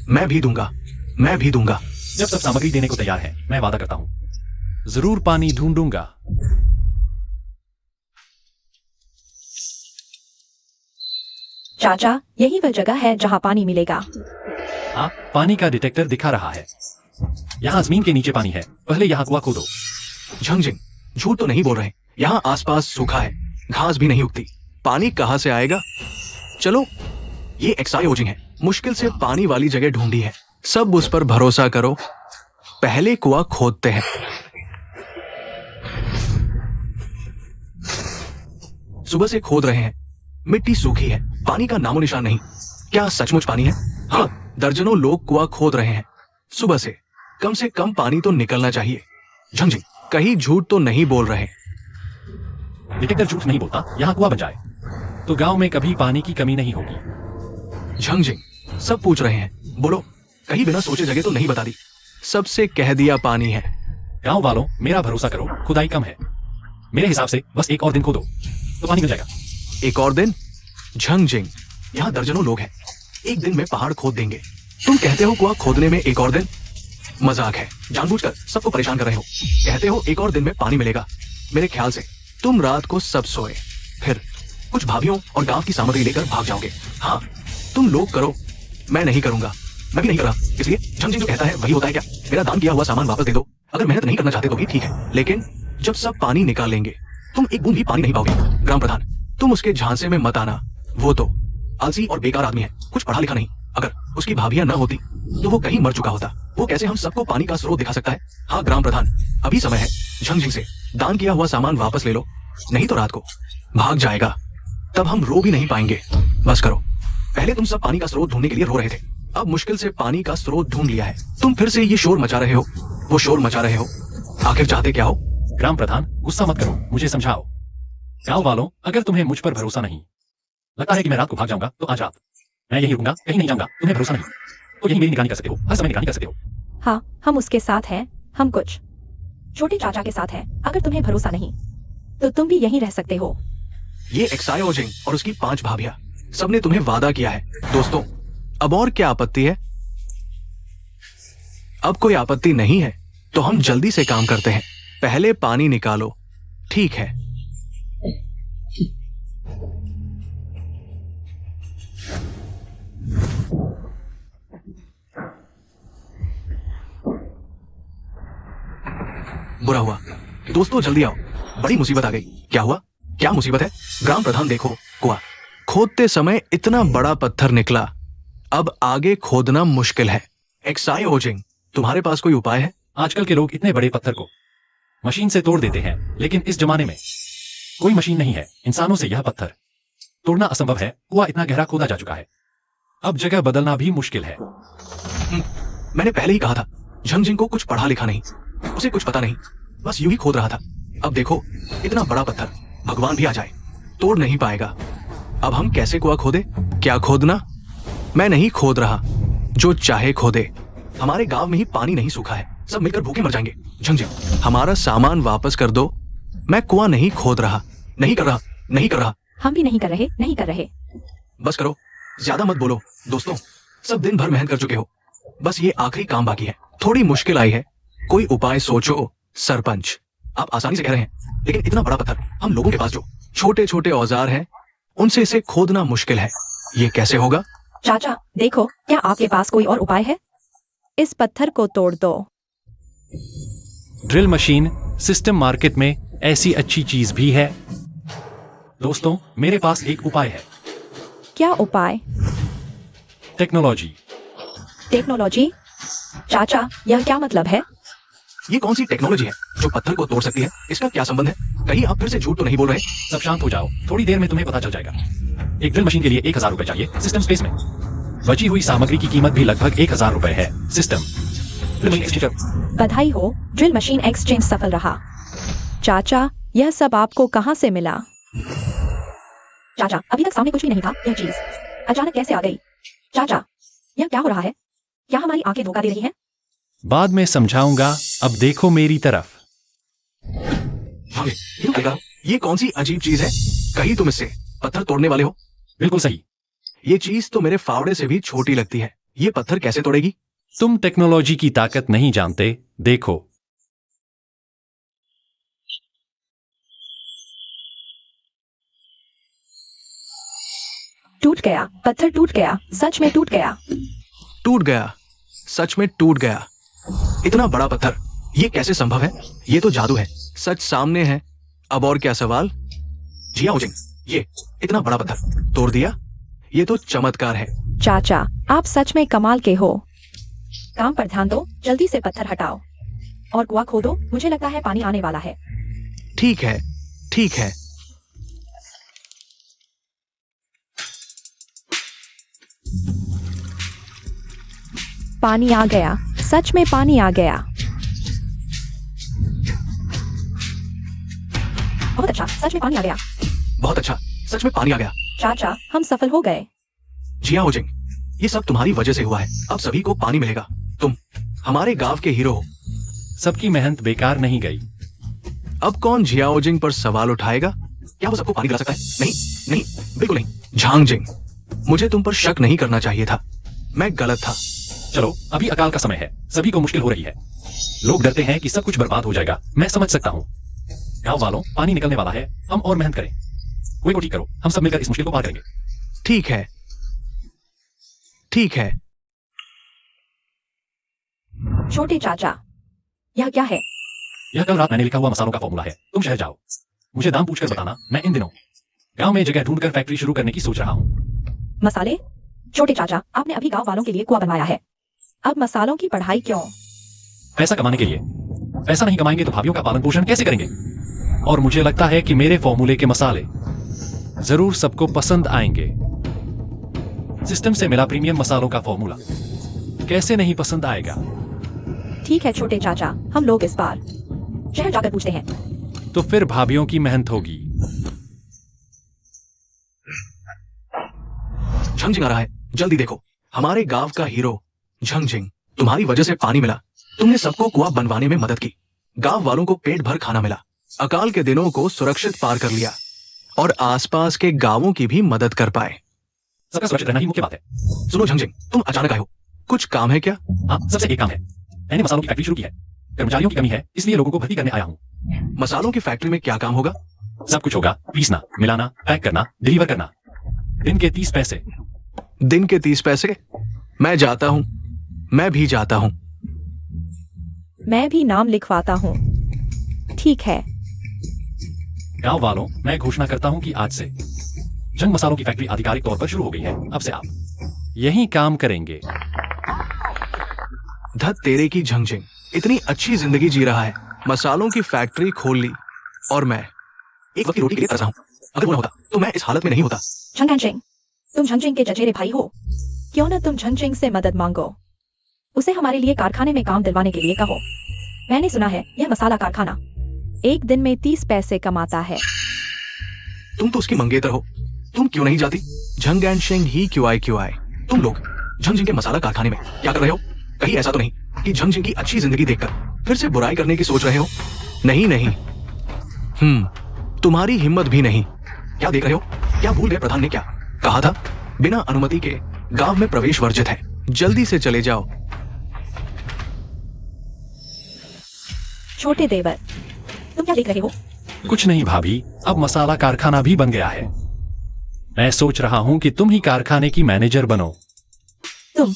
मैं भी दूंगा, मैं भी दूंगा। जब सब सामग्री देने को तैयार है, मैं वादा करता हूं जरूर पानी ढूंढूंगा। चाचा, यही वह जगह है जहाँ पानी मिलेगा। हाँ, पानी का डिटेक्टर दिखा रहा है। यहाँ जमीन के नीचे पानी है, पहले यहाँ कुआं खोदो। झंगजिंग, झूठ तो नहीं बोल रहे, यहाँ आसपास सूखा है, घास भी नहीं उगती, पानी कहां से आएगा? चलो, ये एक्साइओजिन है, मुश्किल से पानी वाली जगह ढूंढी है, सब उस पर भरोसा करो। पहले कुआं खोदते हैं। सुबह से खोद रहे हैं, मिट्टी सूखी है, पानी का नामो निशान नहीं। क्या सचमुच पानी है? हाँ, दर्जनों लोग कुआं खोद रहे हैं। सुबह से कम पानी तो निकलना चाहिए। झंगजिंग, कहीं झूठ तो नहीं बोल रहे? डिटेक्टर झूठ नहीं बोलता, यहाँ कुआं बन जाए तो गांव में कभी पानी की कमी नहीं होगी। झंगजिंग, सब पूछ रहे हैं, बोलो, कहीं बिना सोचे जगह तो नहीं बता दी? सबसे कह दिया पानी है। गांव वालों, मेरा भरोसा करो, खुदाई कम है, मेरे हिसाब से बस एक और दिन खोदो तो पानी मिल जाएगा। एक और दिन? झंगजिंग, यहाँ दर्जनों लोग हैं, एक दिन में पहाड़ खोद देंगे, तुम कहते हो कुआं खोदने में एक और दिन? मजाक है, जानबूझकर सबको परेशान कर रहे हो। कहते हो एक और दिन में पानी मिलेगा। मेरे ख्याल से तुम रात को सब सोए, फिर कुछ भाभीियों और गांव की सामग्री लेकर भाग जाओगे। हाँ, तुम लोग करो, मैं नहीं करूंगा, मैं भी नहीं कर रहा। इसलिए झंगजिंग जो कहता है वही होता है क्या? मेरा दान किया हुआ सामान वापस दे दो। अगर मेहनत नहीं करना चाहते तो भी ठीक है, लेकिन जब सब पानी निकाल लेंगे तुम एक बूंद भी पानी नहीं पाओगे। ग्राम प्रधान, तुम उसके झांसे में मत आना, वो तो आलसी और बेकार आदमी है, कुछ पढ़ा लिखा नहीं। अगर उसकी भाभियां न होती तो वो कहीं मर चुका होता। वो कैसे हम सबको पानी का स्रोत दिखा सकता है? हाँ ग्राम प्रधान, अभी समय है झंगजिंग से दान किया हुआ सामान वापस ले लो, नहीं तो रात को भाग जाएगा, तब हम रो भी नहीं पाएंगे। बस करो, पहले तुम सब पानी का स्रोत ढूंढने के लिए रो रहे थे, अब मुश्किल से पानी का स्रोत ढूंढ लिया है, तुम फिर से ये शोर मचा रहे हो, वो शोर मचा रहे हो। आखिर चाहते क्या हो? ग्राम प्रधान, गुस्सा मत करो, मुझे समझाओ। गांव वालों, अगर तुम्हें मुझ पर भरोसा नहीं, लगता है कि मैं रात को भाग जाऊंगा, तो आज रात मैं यहीं रुकूंगा, कहीं नहीं जाऊंगा। तुम्हें भरोसा नहीं तो यहीं मेरी निगरानी कर सकते हो, हर समय निगरानी कर सकते हो। हाँ, हम उसके साथ हैं। हम कुछ छोटे चाचा के साथ हैं। अगर तुम्हें भरोसा नहीं तो तुम भी यहीं रह सकते हो। ये एक्सायो जिंग और उसकी 5 भाभियां सबने तुम्हें वादा किया है। दोस्तों, अब और क्या आपत्ति है? अब कोई आपत्ति नहीं है तो हम जल्दी से काम करते हैं। पहले पानी निकालो। ठीक है। बुरा हुआ। दोस्तों जल्दी आओ, बड़ी मुसीबत आ गई। क्या हुआ? क्या मुसीबत है? ग्राम प्रधान देखो, कुआं खोदते समय इतना बड़ा पत्थर निकला। अब आगे खोदना मुश्किल है। एक्साई ओजिंग, तुम्हारे पास कोई उपाय है? आजकल के लोग इतने बड़े पत्थर को मशीन से तोड़ देते हैं, लेकिन इस जमाने में कोई मशीन नहीं है। इंसानों से यह पत्थर तोड़ना असंभव है। कुआं इतना गहरा खोदा जा चुका है, अब जगह बदलना भी मुश्किल है। मैंने पहले ही कहा था, झंगजिंग को कुछ पढ़ा लिखा नहीं, उसे कुछ पता नहीं, बस यूं ही खोद रहा था। अब देखो, इतना बड़ा पत्थर भगवान भी आ जाए तोड़ नहीं पाएगा। अब हम कैसे कुआं खोदे? क्या खोदना? मैं नहीं खोद रहा, जो चाहे खोदे। हमारे गांव में ही पानी नहीं सूखा है, सब मिलकर भूखे मर जाएंगे। झंगजिंग, हमारा सामान वापस कर दो। मैं कुआं नहीं खोद रहा, नहीं कर रहा, नहीं कर रहा। हम भी नहीं कर रहे, नहीं कर रहे। बस करो, ज्यादा मत बोलो। दोस्तों, सब दिन भर मेहनत कर चुके हो, बस ये आखिरी काम बाकी है। थोड़ी मुश्किल आई है, कोई उपाय सोचो। सरपंच, आप आसानी से कह रहे हैं, लेकिन इतना बड़ा पत्थर, हम लोगों के पास जो छोटे छोटे औजार हैं, उनसे इसे खोदना मुश्किल है। ये कैसे होगा? चाचा देखो, क्या आपके पास कोई और उपाय है? इस पत्थर को तोड़ दो। ड्रिल मशीन सिस्टम मार्केट में ऐसी अच्छी चीज भी है। दोस्तों, मेरे पास एक उपाय है। क्या उपाय? टेक्नोलॉजी। टेक्नोलॉजी? चाचा, यह क्या मतलब है? ये कौन सी टेक्नोलॉजी है जो पत्थर को तोड़ सकती है? इसका क्या संबंध है? कहीं आप फिर से झूठ तो नहीं बोल रहे? सब शांत हो जाओ, थोड़ी देर में तुम्हें पता चल जाएगा। एक ड्रिल मशीन के लिए 1000 रुपए चाहिए सिस्टम स्पेस में। बची हुई सामग्री की कीमत भी लगभग 1000 रुपए है। System drill machine exchanger. बधाई हो, ड्रिल मशीन एक्सचेंज सफल रहा। चाचा, यह सब आपको कहाँ से मिला? चाचा, अभी तक सामने कुछ भी नहीं था। यह चीज अचानक कैसे आ गई? चाचा, यह क्या हो रहा है? क्या हमारी आंखें धोखा दे रही हैं? बाद में समझाऊंगा, अब देखो मेरी तरफ। ये कौन सी अजीब चीज है? कहीं तुम इससे पत्थर तोड़ने वाले हो? बिल्कुल सही। ये चीज तो मेरे फावड़े से भी छोटी लगती है। ये पत्थर कैसे तोड़ेगी? तुम टेक्नोलॉजी की ताकत नहीं जानते, देखो। टूट गया, पत्थर टूट गया, सच में टूट गया। टूट गया, सच में टूट गया। इतना बड़ा पत्थर, ये कैसे संभव है? ये तो जादू है। सच सामने है, अब और क्या सवाल? जियाओ जिंग, ये इतना बड़ा पत्थर तोड़ दिया, ये तो चमत्कार है। चाचा, आप सच में कमाल के हो। काम पर ध्यान दो, जल्दी से पत्थर हटाओ और कुआं खोदो। मुझे लगता है पानी आने वाला है। ठीक है, ठीक है। पानी आ गया, सच में पानी आ गया। बहुत अच्छा, सच में पानी आ गया। बहुत अच्छा, सच में पानी आ गया। चाचा, हम सफल हो गए। जियाओ जिंग, ये सब तुम्हारी वजह से हुआ है। अब सभी को पानी मिलेगा। तुम हमारे गांव के हीरो हो। सबकी मेहनत बेकार नहीं गई। अब कौन जियाओ जिंग पर सवाल उठाएगा? क्या वो सबको पानी दिला सकता है? नहीं, नहीं, बिल्कुल नहीं। झांग जिंग, मुझे तुम पर शक नहीं करना चाहिए था। मैं गलत था। चलो, अभी अकाल का समय है, सभी को मुश्किल हो रही है। लोग डरते हैं कि सब कुछ बर्बाद हो जाएगा। मैं समझ सकता हूँ। गांव वालों, पानी निकलने वाला है, हम और मेहनत करें। कोई को ठीक करो, हम सब मिलकर इस मुश्किल को पार करेंगे। ठीक है, ठीक है। छोटे चाचा, यह क्या है? यह कल रात मैंने लिखा हुआ मसालों का फॉर्मूला है। तुम शहर जाओ, मुझे दाम पूछकर बताना। मैं इन दिनों गांव में जगह ढूंढकर फैक्ट्री शुरू करने की सोच रहा हूँ। मसाले? छोटे चाचा, आपने अभी गांव वालों के लिए कुआं बनवाया है, अब मसालों की पढ़ाई क्यों? पैसा कमाने के लिए। पैसा नहीं कमाएंगे तो भाभियों का पालन पोषण कैसे करेंगे? और मुझे लगता है कि मेरे फॉर्मूले के मसाले जरूर सबको पसंद आएंगे। सिस्टम से मिला प्रीमियम मसालों का फॉर्मूला कैसे नहीं पसंद आएगा? ठीक है छोटे चाचा, हम लोग इस बार शहर जाकर पूछते हैं। तो फिर भाभियों की मेहनत होगी। झंगजिंग आ रहा है, जल्दी देखो, हमारे गांव का हीरो झंगझिंग, तुम्हारी वजह से पानी मिला। तुमने सबको कुआं बनवाने में मदद की, गांव वालों को पेट भर खाना मिला, अकाल के दिनों को सुरक्षित पार कर लिया और आसपास के गांवों की भी मदद कर पाए। सबका सुरक्षित रहना ही मुख्य बात है। सुनो झंगझिंग, तुम अचानक आए हो, कुछ काम है क्या? हाँ, सबसे एक काम है। मैंने मसालों की फैक्ट्री शुरू की है। कर्मचारियों की कमी है, इसलिए लोगों को भर्ती करने आया हूँ। मसालों की फैक्ट्री में क्या काम होगा? सब कुछ होगा, पीसना, मिलाना, पैक करना, डिलीवर करना। दिन के 30 पैसे। दिन के 30 पैसे? मैं जाता हूँ, मैं भी जाता हूँ। मैं भी नाम लिखवाता हूँ। ठीक है। गांव वालों, मैं घोषणा करता हूं कि आज से जंग मसालों की फैक्ट्री आधिकारिक तौर पर शुरू हो गई है। अब से आप यहीं काम करेंगे। धत तेरे की झंगझिंग, इतनी अच्छी जिंदगी जी रहा है, मसालों की फैक्ट्री खोल ली और मैं एक वक्त की रोटी के लिए तरसा हूं। अगर वो ना होता तो मैं इस हालत में नहीं होता। झंगझिंग, तुम झंगझिंग के चचेरे भाई हो, क्यों ना तुम झंगझिंग से मदद मांगो, उसे हमारे लिए कारखाने में काम दिलवाने के लिए कहो। मैंने सुना है यह मसाला कारखाना एक दिन में 30 पैसे कमाता है। तुम तो उसकी मंगेतर हो, तुम क्यों नहीं जाती? झंग एंड शेंग ही क्यों आए? तुम लोग झंगझिंग के मसाला कारखाने में क्या कर रहे हो? कहीं ऐसा तो नहीं कि झंगझिंग की अच्छी जिंदगी देखकर फिर से बुराई करने की सोच रहे हो? नहीं। तुम्हारी हिम्मत भी नहीं। क्या देख रहे हो? क्या भूल गए प्रधान ने क्या कहा था? बिना अनुमति के गांव में प्रवेश वर्जित है। जल्दी से चले जाओ। छोटे देवर, तुम क्या देख रहे हो? कुछ नहीं भाभी, अब मसाला कारखाना भी बन गया है। मैं सोच रहा हूं कि तुम ही कारखाने की मैनेजर बनो। तुम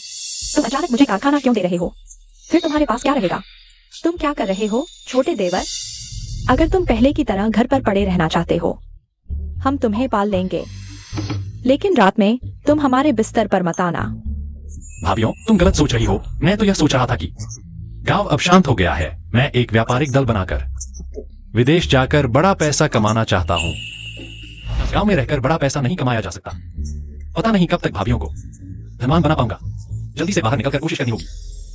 अचानक मुझे कारखाना क्यों दे रहे हो? फिर तुम्हारे पास क्या रहेगा? तुम क्या कर रहे हो छोटे देवर? अगर तुम पहले की तरह घर पर पड़े रहना चाहते हो, हम तुम्हें पाल लेंगे, लेकिन रात में तुम हमारे बिस्तर पर मत आना। भाभियों, तुम गलत सोच रही हो। मैं तो यह सोच रहा था कि गांव अब शांत हो गया है। मैं एक व्यापारिक दल बनाकर विदेश जाकर बड़ा पैसा कमाना चाहता हूं। गांव में रहकर बड़ा पैसा नहीं कमाया जा सकता। पता नहीं कब तक भाभियों को धनवान बना पाऊंगा। जल्दी से बाहर निकलकर कोशिश करनी होगी।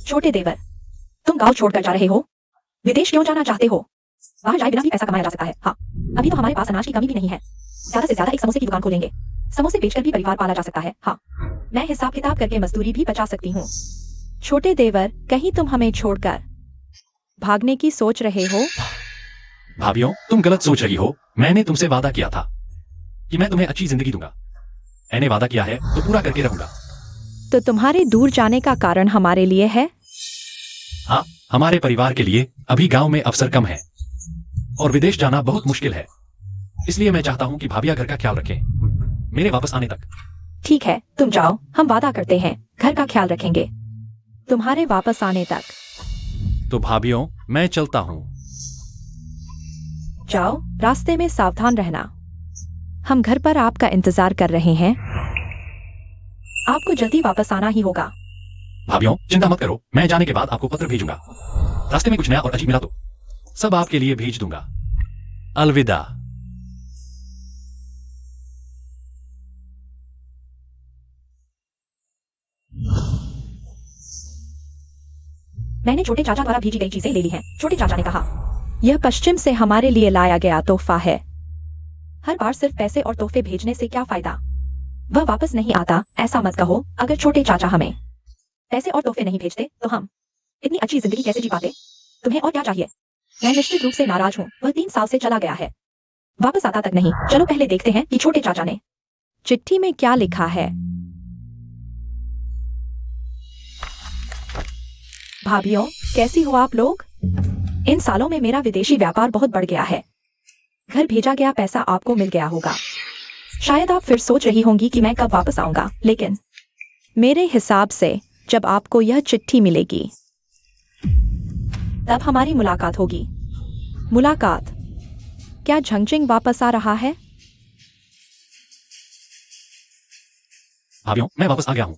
छोटे देवर, तुम गांव छोड़कर जा रहे हो? विदेश क्यों जाना चाहते हो? बाहर जाए बिना भी पैसा कमाया जा सकता है। हाँ, अभी तो हमारे पास अनाज की कमी भी नहीं है। ज्यादा से ज्यादा एक समोसे की दुकान खोलेंगे। समोसे बेचकर भी परिवार पाला जा सकता है। हाँ, मैं हिसाब किताब करके मजदूरी भी बचा सकती हूँ। छोटे देवर, कहीं तुम हमें छोड़कर भागने की सोच रहे हो? भाभियों, तुम गलत सोच रही हो। मैंने तुमसे वादा किया था कि मैं तुम्हें अच्छी जिंदगी दूंगा। मैंने वादा किया है तो पूरा करके रहूंगा। तो तुम्हारे दूर जाने का कारण हमारे लिए है? हाँ, हमारे परिवार के लिए अभी गांव में अवसर कम है और विदेश जाना बहुत मुश्किल है। इसलिए मैं चाहता हूं कि भाभिया घर का ख्याल रखें मेरे वापस आने तक। ठीक है, तुम जाओ, हम वादा करते हैं घर का ख्याल रखेंगे तुम्हारे वापस आने तक। तो भाभियों, मैं चलता हूं। जाओ, रास्ते में सावधान रहना। हम घर पर आपका इंतजार कर रहे हैं। आपको जल्दी वापस आना ही होगा। भाभियों, चिंता मत करो, मैं जाने के बाद आपको पत्र भेजूंगा। रास्ते में कुछ नया और अजीब मिला तो सब आपके लिए भेज दूंगा। अलविदा। मैंने छोटे चाचा द्वारा भेजी गई चीजें ले ली हैं। छोटे चाचा ने कहा, यह पश्चिम से हमारे लिए लाया गया तोहफा है। हर बार सिर्फ पैसे और तोहफे भेजने से क्या फायदा? वह वापस नहीं आता, ऐसा मत कहो। अगर छोटे चाचा हमें पैसे और तोहफे नहीं भेजते तो हम इतनी अच्छी जिंदगी कैसे जी पाते? तुम्हें और क्या चाहिए? मैं निश्चित रूप से नाराज हूँ। वह 3 साल से चला गया है, वापस आता तक नहीं। चलो पहले देखते हैं कि छोटे चाचा ने चिट्ठी में क्या लिखा है। भाभियों, कैसी हो आप लोग? इन सालों में मेरा विदेशी व्यापार बहुत बढ़ गया है। घर भेजा गया पैसा आपको मिल गया होगा। शायद आप फिर सोच रही होंगी कि मैं कब वापस आऊंगा, लेकिन मेरे हिसाब से जब आपको यह चिट्ठी मिलेगी तब हमारी मुलाकात होगी। मुलाकात? क्या झंगझिंग वापस आ रहा है? भाभियों, मैं वापस आ गया हूं।